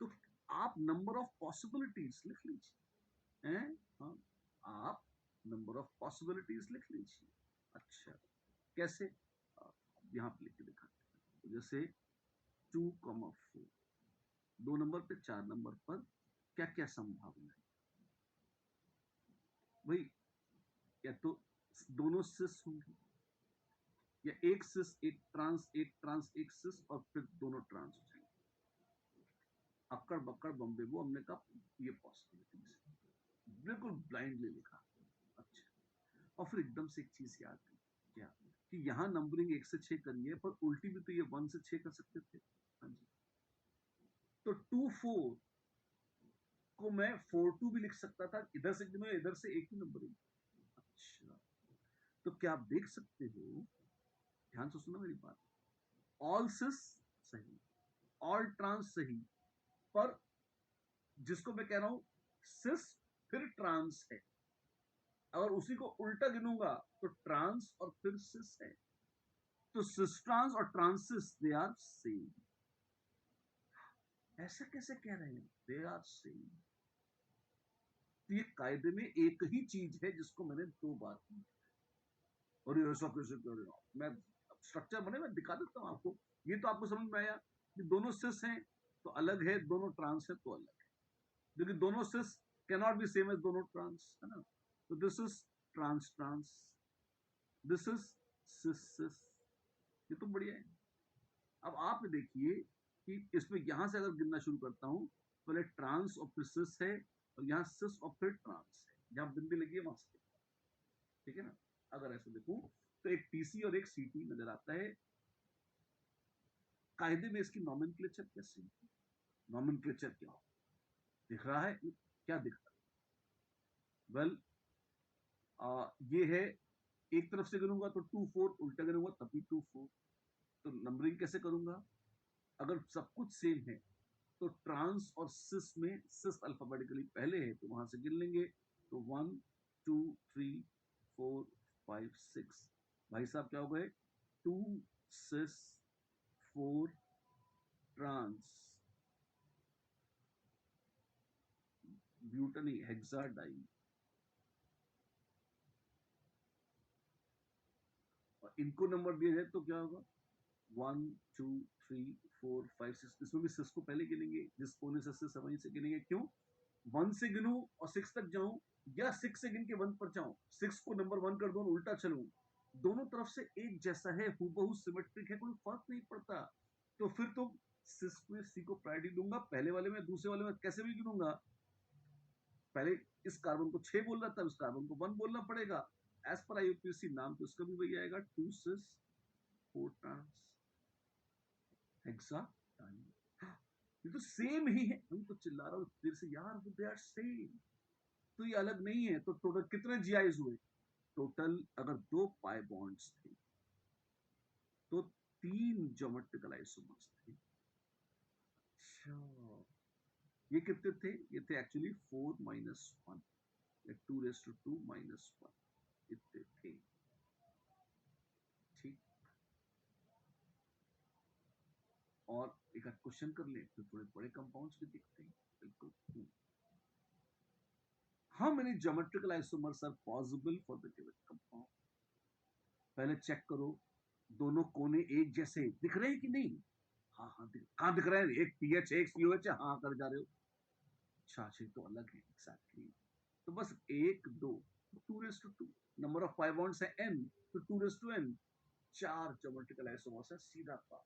तो आप नंबर ऑफ पॉसिबिलिटीज लिख लीजिए हैं। हाँ, आप नंबर ऑफ पॉसिबिलिटीज लिख लीजिए। अच्छा, कैसे? यहाँ पे लिख के दिखाते हैं, तो जैसे 2,4, 2 नंबर पे, 4 नंबर पर क्या क्या संभावना है? भाई या तो दोनों सिस होंगे, या एक सिस एक ट्रांस एक सिस, और फिर दोनों ट्रांस हो जाएंगे। अक्कड़ बक्कड़ बम्बे वो हमने कहा ये पॉसिबिलिटीज बिल्कुल ब्लाइंडली लिखा। अच्छा, और फिर एकदम से एक चीज याद की, क्या कि यहाँ नंबरिंग 1 से 6 करी है, पर उल्टी भी तो ये 1 से 6 कर सकते थे। हाँ जी, तो 2 4 को मैं 4 2 भी लिख सकता था, इधर से गिनो इधर से एक ही नंबरिंग। अच्छा, तो क्या आप देख सकते हो, ध्यान से सुनो मेरी बात, ऑल सिस सही, ऑल ट्रांस सही, पर जिसको मैं कह रहा हूं सिस फिर ट्रांस है, अगर उसी को उल्टा गिनूंगा तो ट्रांस और फिर सिस है, तो सिस ट्रांस और ट्रांसिस दे आर सेम। ऐसा कैसे कह रहे हैं दे आर सेम? तो ये कायदे में एक ही चीज है जिसको मैंने 2 बार की। और ये ऐसा कैसे कह रहे हो? मैं स्ट्रक्चर बने मैं दिखा देता हूं आपको, ये तो आपको समझ में आया कि दोनों सिस हैं तो अलग है, दोनों ट्रांस है तो अलग है, क्योंकि दोनों cis cannot be same as दोनों ट्रांस, है ना? तो this is trans trans, this is cis cis. ये तो बढ़िया है। अब आप देखिए कि इसमें यहां से अगर गिनना शुरू करता हूं, पहले ट्रांस और फिर सिस है, और यहाँ सिस और फिर ट्रांस है, जहां बिंदी लगी है वहां से, ठीक है ना? अगर ऐसे देखूं तो एक टीसी और एक सीटी नजर आता है। कायदे में इसकी नॉमेनक्लेचर कैसे, नॉमेनक्लेचर क्या हो दिख रहा है, क्या दिख रहा है? वेल ये है, एक तरफ से गिनूंगा तो 2 4, उल्टा गिनूंगा तब भी 2 4। तो नंबरिंग कैसे करूंगा? अगर सब कुछ सेम है तो ट्रांस और सिस में सिस अल्फाबेटिकली पहले है तो वहां से गिन लेंगे, तो 1 2 3 4 5 6, भाई साहब क्या हो गए? 2 सिस 4 ट्रांस, ब्यूटनी हेक्साडाइन, और इनको नंबर दिया जाए तो क्या होगा? 1 2 3 4 5 6, इसमें भी सिक्स को पहले गिनेंगे, जिस कोने से सिक्स वहीं से गिनेंगे। क्यों? 1 से गिनूं और 6 तक जाऊं, या 6 से गिन के 1 पर जाऊं, 6 को नंबर 1 कर दो, उल्टा चलूं, दोनों तरफ से एक जैसा है, हूबहू सिमेट्रिक है, कोई फर्क नहीं पड़ता। तो फिर तो सिक्स में सी को प्रायोरिटी दूंगा, पहले वाले में दूसरे वाले में कैसे भी गिनूंगा, पहले इस कार्बन को 6 बोल रहा था, इस कार्बन को 1 बोलना पड़ेगा। एज पर आईयूपीएसी नाम तो इसका भी वही आएगा, 2 सिस 4 ट्रांस हेक्सा। ये तो सेम ही है, हम तो चिल्ला रहा हूं देर से यार, दे आर सेम, तो ये अलग नहीं है। तो टोटल कितने जीआईज हुए? टोटल अगर 2 पाई बॉन्ड्स थे तो 3 ज्योमेट्रिकल आइसोमर्स थे। अच्छा, ये कितने थे? ये थे एक्चुअली 4 माइनस 1, या 2 रेस टू 2 माइनस 1, इतने थे। ठीक, और एक आध क्वेश्चन कर ले तो थोड़े बड़े कंपाउंड्स भी दिखते हैं, बिल्कुल। How many geometrical isomers are possible for the given compound? पहले चेक करो, दोनों कोने एक जैसे दिख रहे हैं कि नहीं? हाँ हाँ, कहाँ दिख रहे हैं? एक पीएच एक सीओएच, हाँ कर जा रहे हो। अच्छा अच्छा, तो अलग है एग्जैक्टली। तो बस एक दो, 2 raise to 2, number of pi bonds है n, तो 2 raise to n, 4 geometrical isomers है, सीधा बात,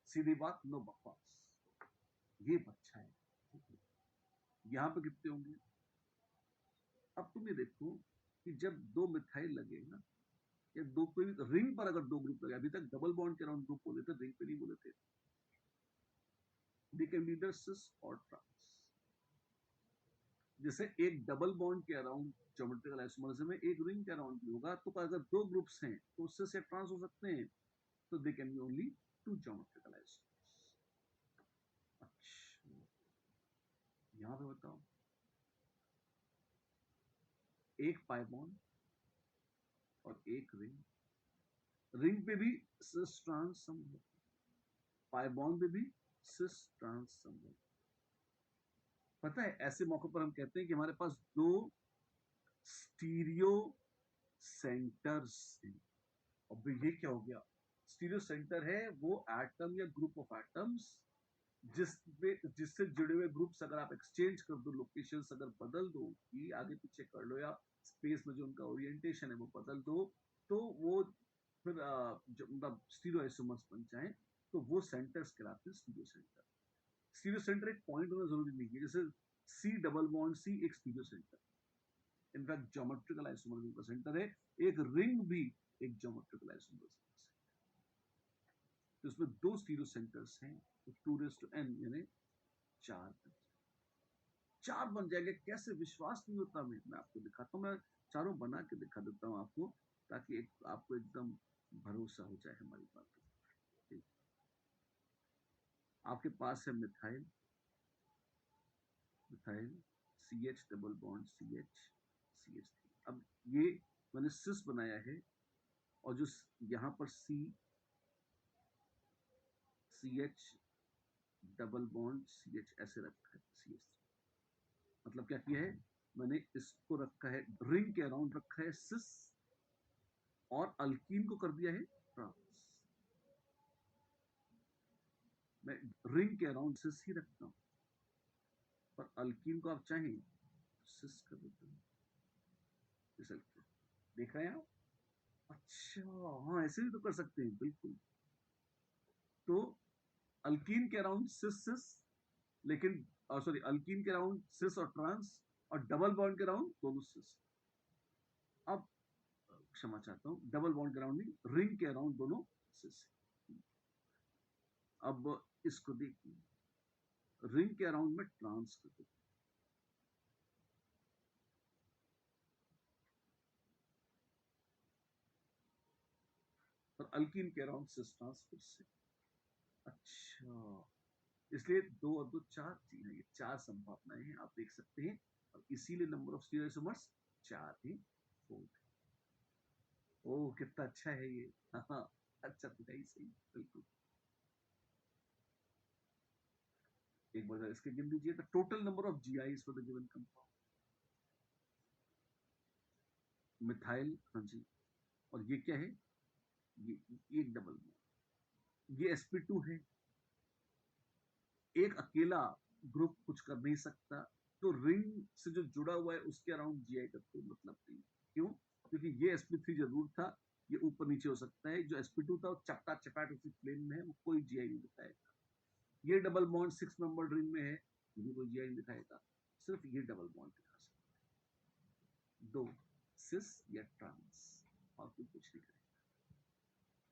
सीधी बात, नो बकवास। ये बच्चा है। यहाँ पे कितने होंगे? अब तुम ये देखो कि जब दो मिथाइल लगे ना, या दो कोई रिंग पर अगर दो ग्रुप लगे, अभी तक डबल बॉन्ड के अराउंड ग्रुप बोले थे, रिंग पे नहीं बोले थे, दे कैन बी ईदर सिस और ट्रांस। जैसे एक डबल बॉन्ड के अराउंड ज्योमेट्रिकल आइसोमर्स में एक रिंग के अराउंड भी होगा, तो अगर दो ग्रुप्स हैं तो उससे से ट्रांस हो सकते हैं, तो they can be only 2 geometrical isomers. अच्छा, यहां पे बताओ, एक पाई बॉन्ड और एक रिंग, रिंग पे भी सिस ट्रांस संभव, पाई बॉन्ड पे भी सिस ट्रांस संभव। पता है ऐसे मौकों पर हम कहते हैं कि हमारे पास दो स्टीरियो सेंटर्स हैं। अब ये क्या हो गया? स्टीरियो सेंटर है वो एटम या ग्रुप ऑफ एटम्स जिससे जुड़े हुए ग्रुप्स अगर आप एक्सचेंज कर दो, लोकेशंस अगर बदल दो, कि आगे पीछे कर लो, या स्पेस में जो उनका ओरिएंटेशन है वो बदल दो, तो वो फिर जो मतलब स्टीरियो आइसोमर्स बन जाए, तो वो सेंटर्स कहलाते हैं स्टीरियो सेंटर। स्टीरियो सेंटर एक पॉइंट होना जरूरी नहीं है, जैसे सी डबल बॉन्ड सी एक stereo centre, in fact geometrical isomers का सेंटर है। एक रिंग भी एक ज्योमेट्रिकल आइसोमर्स है। तो इसमें दो स्टीरियो सेंटर्स हैं, तो 2n यानी 4 चार बन जाएंगे। कैसे, विश्वास नहीं होता। मैं आपको दिखाता हूँ, मैं चारों बना के दिखा देता हूँ आपको, ताकि आपको एकदम भरोसा हो जाए हमारी बात पे। आपके पास है methyl, methyl CH double bond CH3। अब ये मैंने सिस बनाया है, और जो यहाँ पर CH डबल बॉन्ड CH ऐसे रखा है, CH3। मतलब क्या किया है, मैंने इसको रखा है रिंग के अराउंड रखा है सिस, और अल्कीन को कर दिया है ट्रांस। मैं रिंग के अराउंड सिस ही रखता हूँ, पर अल्कीन को आप चाहें तो सिस कर देते हैं। देख रहे हैं आप? अच्छा, हाँ, ऐसे भी तो कर सकते हैं, बिल्कुल। तो अल्कीन के अराउंड सिस सिस, लेकिन सॉरी, अल्कीन के अराउंड सिस और ट्रांस, और डबल बॉन्ड के अराउंड दोनों सिस। अब क्षमा चाहता हूँ, डबल बॉन्ड के अराउंड नहीं, रिंग के अराउंड दोनों सिस। अब इसको देखिए, रिंग के अराउंड में ट्रांस कर दो, और अल्कीन के अराउंड सिस ट्रांस फिर से। अच्छा, इसलिए 2 और 2 4, जी हाँ, ये 4 संभावनाएं हैं, आप देख सकते हैं, और इसीलिए नंबर ऑफ स्टीरियोइसोमर्स 4 है, 4। ओह, कितना अच्छा है ये। हाँ, अच्छा तो है ही, सही, बिल्कुल। एक बार इसके गिन दीजिए, the total number of GIs for the given compound. Methyl, हाँ जी, और ये क्या है, ये एक डबल बॉन्ड, ये sp2 है। एक अकेला ग्रुप कुछ कर नहीं सकता, तो रिंग से जो जुड़ा हुआ है उसके अराउंड GI का कोई मतलब नहीं। क्यों? क्योंकि ये sp3 जरूर था, ये ऊपर नीचे हो सकता है, जो sp2 था वो चपटा चपाट उसी प्लेन में है, वो कोई GI नहीं दिखाएगा। ये डबल बॉन्ड 6 मेंबर रिंग में है, ये कोई GI नहीं दिखाएगा, सिर्फ ये डबल बॉन्ड दिखा सकता है, दो सिस या ट्रांस, और कोई कुछ नहीं करेगा,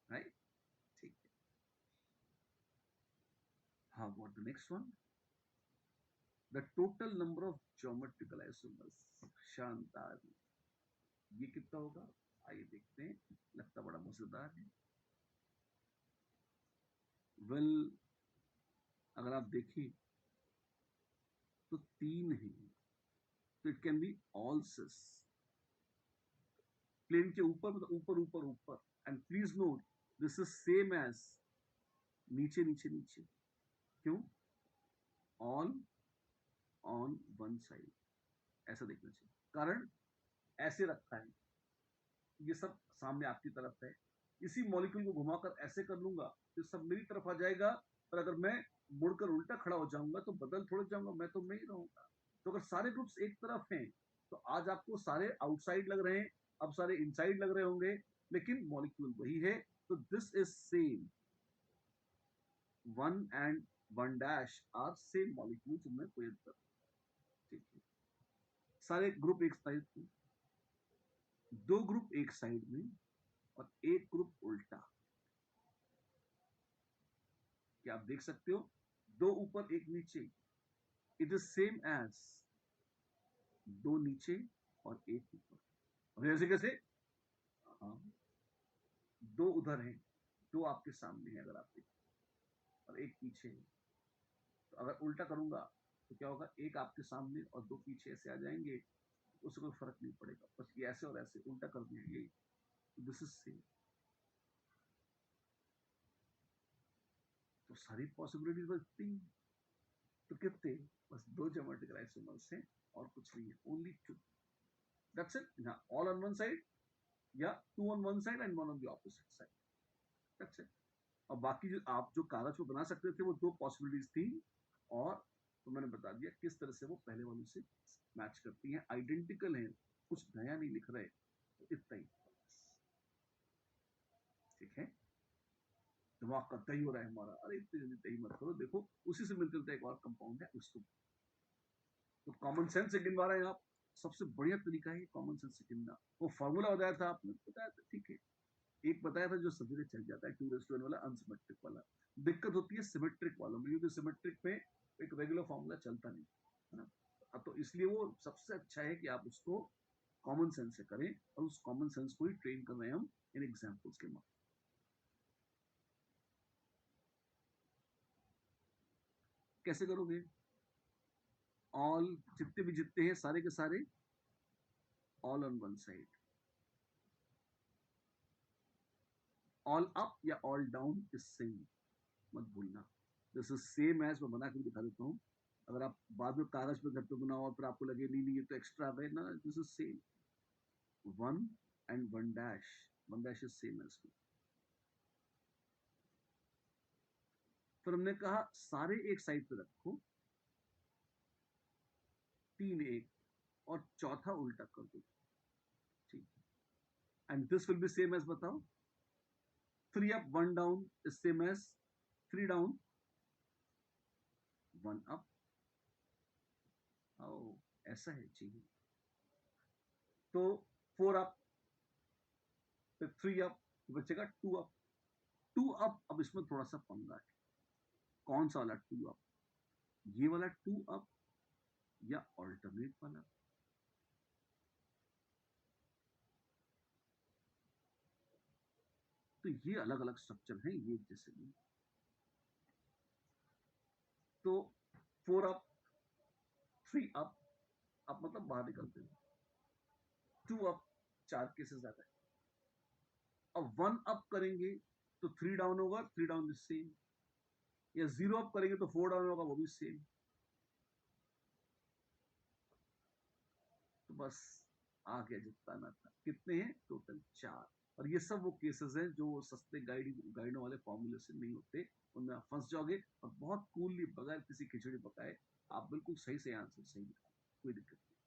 राइट? ठीक है। हाँ, what the next one, the total number of geometrical isomers. शानदार, ये कितना होगा, आइए देखते हैं, लगता बड़ा मजेदार है। वेल, अगर आप देखें तो 3 है, तो it can be all cis, plane के ऊपर, मतलब ऊपर ऊपर ऊपर। And please note, this is same as नीचे नीचे नीचे। क्यों? ऑल ऑन वन साइड, ऐसा देखना चाहिए, कारण ऐसे रखा है, ये सब सामने आपकी तरफ है, इसी मॉलिक्यूल को घुमाकर ऐसे कर लूंगा तो सब मेरी तरफ आ जाएगा, पर अगर मैं मुड़कर उल्टा खड़ा हो जाऊंगा तो बदल थोड़ा जाऊंगा, मैं तो मैं ही रहूंगा। तो अगर सारे ग्रुप्स एक तरफ हैं, तो आज आपको सारे आउटसाइड लग रहे हैं, अब सारे इनसाइड लग रहे होंगे, लेकिन मॉलिक्यूल वही है। तो दिस इज सेम, 1 एंड 1 डैश आर सेम मॉलिक्यूल्स, उनमें कोई अंतर। ठीक है, सारे ग्रुप एक साइड में, दो ग्रुप एक साइड में, और एक ग्रुप उल्टा। क्या आप देख सकते हो, दो ऊपर एक नीचे, इट इज सेम एज दो नीचे और एक ऊपर। अब ऐसे कैसे, हाँ, दो उधर है, दो आपके सामने है अगर आप देखें, और एक पीछे है। तो अगर उल्टा करूंगा तो क्या होगा, एक आपके सामने और दो पीछे ऐसे आ जाएंगे, उससे कोई फर्क नहीं पड़ेगा, बस ये ऐसे और ऐसे उल्टा कर दिया, यही। This is same. तो सारी पॉसिबिलिटीज बस 3, तो कितने, बस 2 ज्योमेट्रिकल आइसोमर्स हैं, और कुछ नहीं है, only 2। That's it, all on one side, या 2 on one side and 1 on the opposite side, that's it। और बाकी जो आप जो कागज को बना सकते थे वो दो पॉसिबिलिटीज थी, और तो मैंने बता दिया किस तरह से वो पहले वालों से मैच करती हैं, आइडेंटिकल हैं, कुछ नया नहीं लिख रहे, तो इतना ही। ठीक है, दिमाग का दही हो रहा है हमारा, अरे इतनी जल्दी दही मत करो, देखो उसी से मिलते जुलता एक और कंपाउंड है उसको। तो कॉमन सेंस से गिनवा रहे हैं आप, सबसे बढ़िया तरीका है कॉमन सेंस से गिनना। वो फॉर्मूला बताया था आपने, बताया था, ठीक है। एक बताया था जो सभी ने चल जाता है 2:1 वाला, अनसिमेट्रिक वाला। दिक्कत होती है सिमेट्रिक वालों में, क्योंकि सिमेट्रिक में एक रेगुलर फॉर्मूला चलता नहीं है ना, तो इसलिए वो सबसे अच्छा है कि आप उसको कॉमन सेंस से करें, और उस कॉमन सेंस को ही ट्रेन कर रहे हैं हम इन एग्जाम्पल्स के माध्यम। कैसे करोगे? ऑल जितने हैं सारे के सारे all on one side, all up या ऑल डाउन इज सेम, मत भूलना। दिस इज सेम एज, मैं बना के दिखा देता हूँ, अगर आप बाद में कागज पे घर पे बनाओ और फिर आपको लगे नहीं नहीं ये तो एक्स्ट्रा है ना, this is same, one and one dash is same as two. फिर हमने कहा सारे एक साइड पे रखो, तीन एक, और चौथा उल्टा कर दो, ठीक, and this will be same as, बताओ, three up one down is same as three down one up. ओ, ऐसा है जी। तो फोर अप, फिर थ्री अप, बचेगा टू अप। टू अप, अब इसमें थोड़ा सा पंगा है, कौन सा वाला टू अप, ये वाला टू अप या ऑल्टरनेट वाला? तो ये अलग अलग स्ट्रक्चर है, ये जैसे नहीं। तो फोर अप, थ्री अप, आप मतलब बाहर निकलते हैं, टू अप, चार केसेस आता है। अब वन अप करेंगे तो थ्री डाउन होगा, थ्री डाउन इज सेम, या जीरो अप करेंगे तो फोर डाउन होगा, वो भी सेम। तो बस आ गया जितना ना था। कितने हैं टोटल? चार। और ये सब वो केसेस हैं जो सस्ते गाइडों वाले फॉर्मूले से नहीं होते, उनमें आप फंस जाओगे, और बहुत कूलली बगैर किसी खिचड़ी पकाए आप बिल्कुल सही से आंसर सही लिखा, कोई दिक्कत नहीं।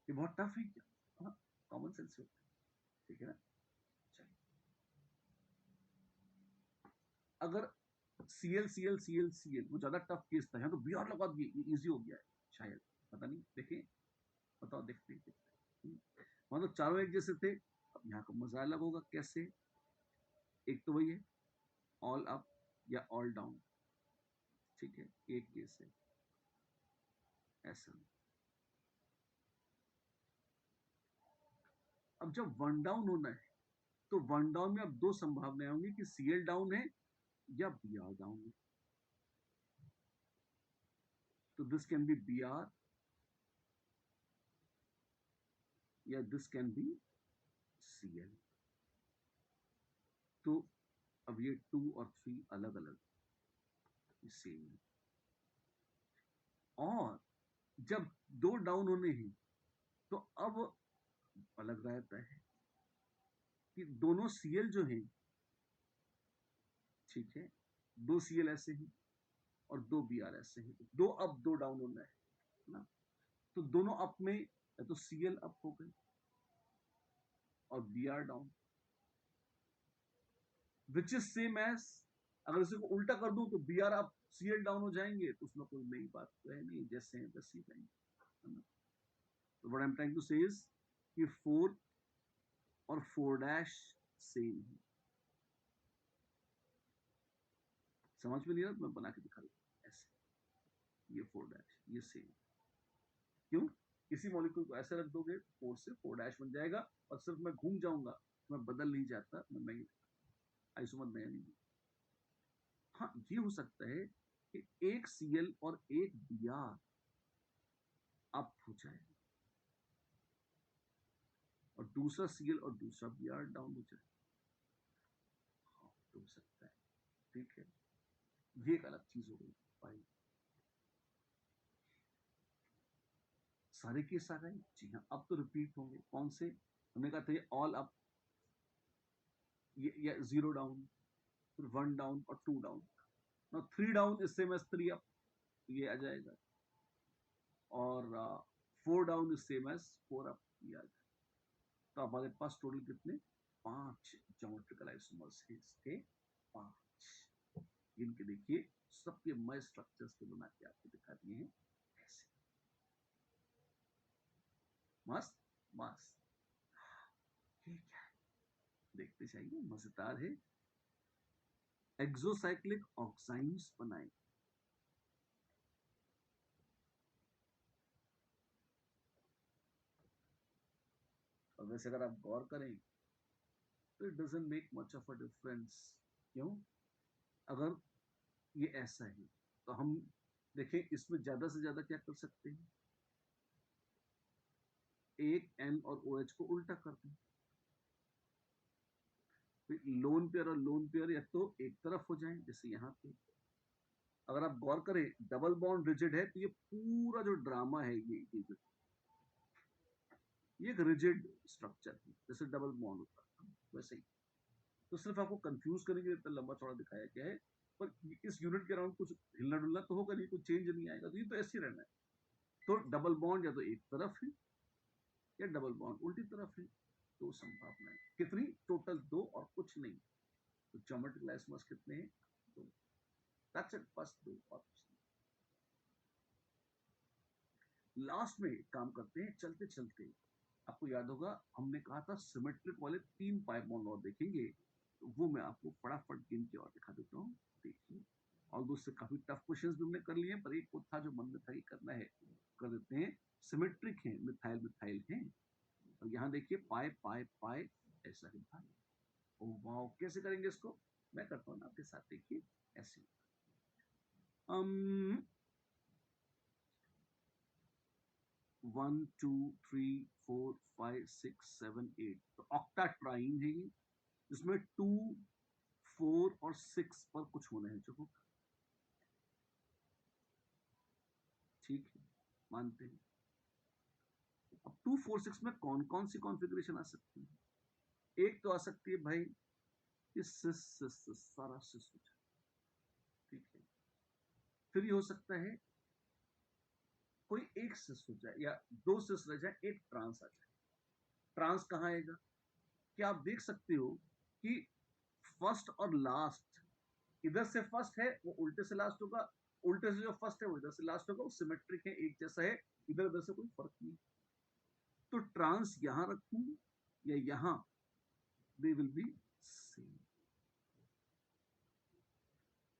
ये बहुत टफ है क्या? हाँ, कॉमन सेंस होता है, ठीक है ना। चलिए, अगर CL वो ज्यादा टफ केस था, यहाँ तो BR लगा दिए, ये इजी हो गया है शायद, पता नहीं, देखें, बताओ, देखते हैं, देखते हैं। मतलब चारों एक जैसे थे, अब यहाँ का मजा अलग होगा कैसे। एक तो वही है, ऑल अप या ऑल डाउन, ठीक है, एक केस है ऐसा। अब जब वन डाउन होना है, तो वन डाउन में अब दो संभावनाएं होंगी कि CL डाउन है या BR डाउन है। तो दिस कैन बी BR या दिस कैन बी CL। तो अब ये टू और थ्री अलग अलग सेम है, और जब दो डाउन होने हैं तो अब अलग रहता है कि दोनों CL जो हैं, ठीक है, दो CL ऐसे हैं और दो BR ऐसे हैं, दो अप दो डाउन होना है ना। तो दोनों अप में या तो CL अप हो गए और BR down, which is same as, अगर इसे को उल्टा कर दूं तो BR अप CL डाउन हो जाएंगे, तो उसमें कोई नई बात तो है नहीं, जैसे हैं वैसे ही रहेंगे, है ना। तो what I am trying to say is कि 4 और 4' सेम है। समझ में नहीं आ रहा, मैं बना के दिखा दूं ऐसे, ये 4' ये सेम, क्यों? किसी मॉलिक्यूल को ऐसे रख दोगे 4 से 4' बन जाएगा, और सिर्फ मैं घूम जाऊंगा, मैं बदल नहीं जाता, मैं नहीं, आइसोमर नया नहीं। हाँ, ये हो सकता है कि एक CL और एक BR अप हो जाए, और दूसरा CL और दूसरा BR डाउन हो जाए। हाँ, तो हो सकता है, ठीक है, ये एक अलग चीज हो गई भाई। सारे केस आ गए, जी हाँ। अब तो रिपीट होंगे, कौन से? हमने कहा था ऑल अप, ये या जीरो डाउन, फिर 1 डाउन और 2 down. Now 3 down is same as 3 up, ये आ जाएगा, और 4 down is same as 4 up, ये आ जाएगा। तो हमारे पास टोटल कितने, 5 ज्योमेट्रिकल आइसोमर्स है, इसके 5। इनके देखिए सबके मैं स्ट्रक्चर्स को बना के आपको दिखा दिए हैं ऐसे। मस्त मस्त। ये क्या है, देखते जाइए, मजेदार है। एक्सोसाइक्लिक ऑक्साइड्स बनाए। और वैसे अगर आप गौर करें तो it doesn't make much of a difference. क्यों? अगर ये ऐसा है तो हम देखें इसमें ज्यादा से ज्यादा क्या कर सकते हैं, एक एन और ओ एच को उल्टा कर दें। लोन पेयर और लोन पेयर या तो एक तरफ हो जाए, जैसे यहाँ पे। अगर आप गौर करें डबल बॉन्ड रिजिड है तो ये पूरा जो ड्रामा है, ये एक रिजिड स्ट्रक्चर है, जैसे डबल बॉन्ड होता है वैसे ही। तो सिर्फ आपको कंफ्यूज करने के लिए इतना लंबा चौड़ा दिखाया गया है, पर इस यूनिट के अराउंड कुछ हिलना डुलना तो होगा नहीं, कुछ चेंज नहीं आएगा, तो ये तो ऐसे ही रहना है। तो डबल बॉन्ड या तो एक तरफ है या डबल बॉन्ड उल्टी तरफ है। दो संभावनाएं कितनी, टोटल 2 और कुछ नहीं। तो ज्योमेट्रिकल आइसोमर्स कितने हैं, 2। दैट्स इट, बस 2 और कुछ नहीं। लास्ट में काम करते हैं चलते चलते। आपको याद होगा हमने कहा था सिमेट्रिक वाले 3 पाइमोन और देखेंगे, तो वो मैं आपको फटाफट गिन के और दिखा देता हूँ। देखिए, और दूसरे काफी टफ क्वेश्चंस भी हमने कर लिए, पर एक वो था जो मन में था कि करना है, कर देते हैं। सिमेट्रिक है, मिथाइल मिथाइल है, और यहाँ देखिए पाई पाई पाई ऐसा है भाई। ओ वाह, कैसे करेंगे इसको, मैं करता हूँ ना आपके साथ, देखिए ऐसे। 1 2 3 4 5 6 7 8, तो ऑक्टा ट्राइन है ये, जिसमें 2 4 और 6 पर कुछ होना है जो होगा। ठीक है, मानते हैं। अब 2 4 6 में कौन कौन सी कॉन्फ़िगरेशन आ सकती है? एक तो आ सकती है भाई, इस सिस सिस सिस सारा सिस हो जाए, ठीक है। फिर ये हो सकता है कोई एक सिस हो जाए, या 2 सिस रह जाए, एक ट्रांस आ जाए। ट्रांस कहाँ आएगा? क्या आप देख सकते हो कि फर्स्ट और लास्ट, इधर से फर्स्ट है वो उल्टे से लास्ट होगा, उल्टे से जो फर्स्ट है वो इधर से लास्ट होगा, वो सिमेट्रिक है, एक जैसा है, इधर उधर से कोई फर्क नहीं। तो ट्रांस यहां रखूं या यहां, दे विल बी सेम।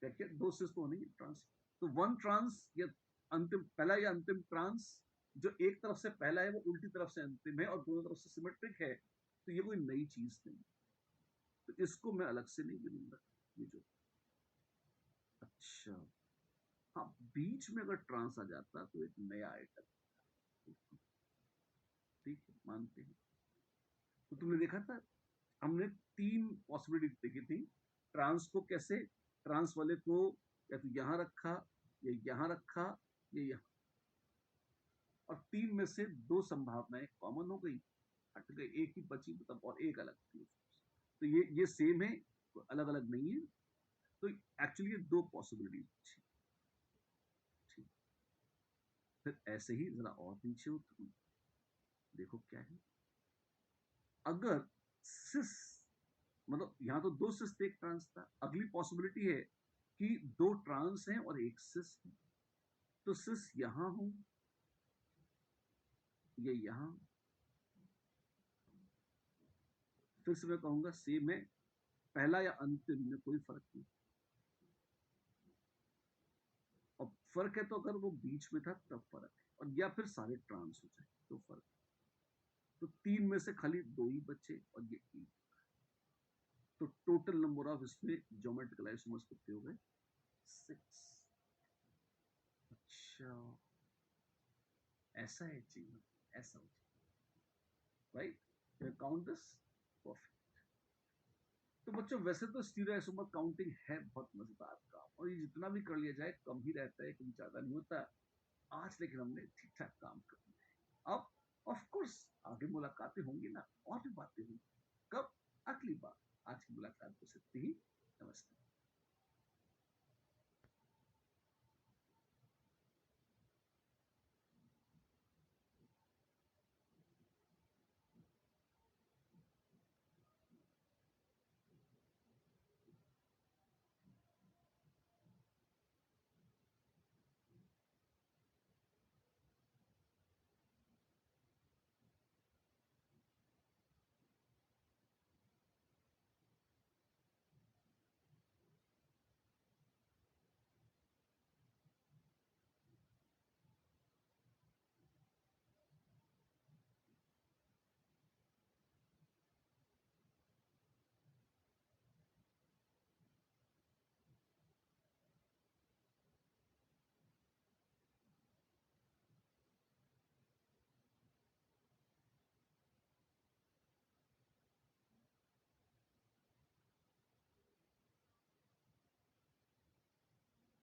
देखिए 2 सिस तो होने ट्रांस, तो वन ट्रांस या अंतिम पहला या अंतिम ट्रांस, जो एक तरफ से पहला है वो उल्टी तरफ से अंतिम है और दोनों तरफ से सिमेट्रिक है, तो ये कोई नई चीज नहीं। तो इसको मैं अलग से नहीं गिनूंगा, ये जो। अच्छा, हाँ, बीच में अगर ट्रांस आ जाता तो एक नया आइटम, ठीक है, मानते हैं। तो तुमने देखा था, हमने 3 पॉसिबिलिटी देखी थी। ट्रांस को कैसे, ट्रांस वाले को या तो यहां रखा या यहां रखा या यहां, और 3 में से 2 संभावनाएं कॉमन हो गई, हट गई, एक ही बची, मतलब और एक अलग थी। तो ये सेम है, तो अलग अलग नहीं है। तो एक्चुअली ये 2 पॉसिबिलिटी थी। ठीक, फिर ऐसे ही जरा और नीचे उतरो, देखो क्या है। अगर सिस, मतलब यहां तो 2 सिस थे, एक ट्रांस था, अगली पॉसिबिलिटी है कि 2 ट्रांस हैं और एक सिस है। तो सिस यहां हो या यहां, फिर से मैं कहूंगा सेम है, पहला या अंतिम में कोई फर्क नहीं। और फर्क है तो अगर वो बीच में था तब फर्क है, और या फिर सारे ट्रांस हो जाए तो फर्क। तो 3 में से खाली 2 ही बचे और ये एक। तो टोटल नंबर ऑफ इसमें ज्योमेट्रिकल आइसोमर्स कितने हो गए, 6। अच्छा, ऐसा है चीज, ऐसा हो, राइट, काउंट दिस, परफेक्ट। तो बच्चों वैसे तो स्टीरियो आइसोमर काउंटिंग है बहुत मजेदार काम, और ये जितना भी कर लिया जाए कम ही रहता है, कहीं ज्यादा नहीं होता। आज लेकिन हमने ठीक ठाक काम कर लिया है। अब ऑफ कोर्स आगे मुलाकातें होंगी ना, और भी बातें होंगी। कब? अगली बार। आज की मुलाकात बस इतनी ही। नमस्ते।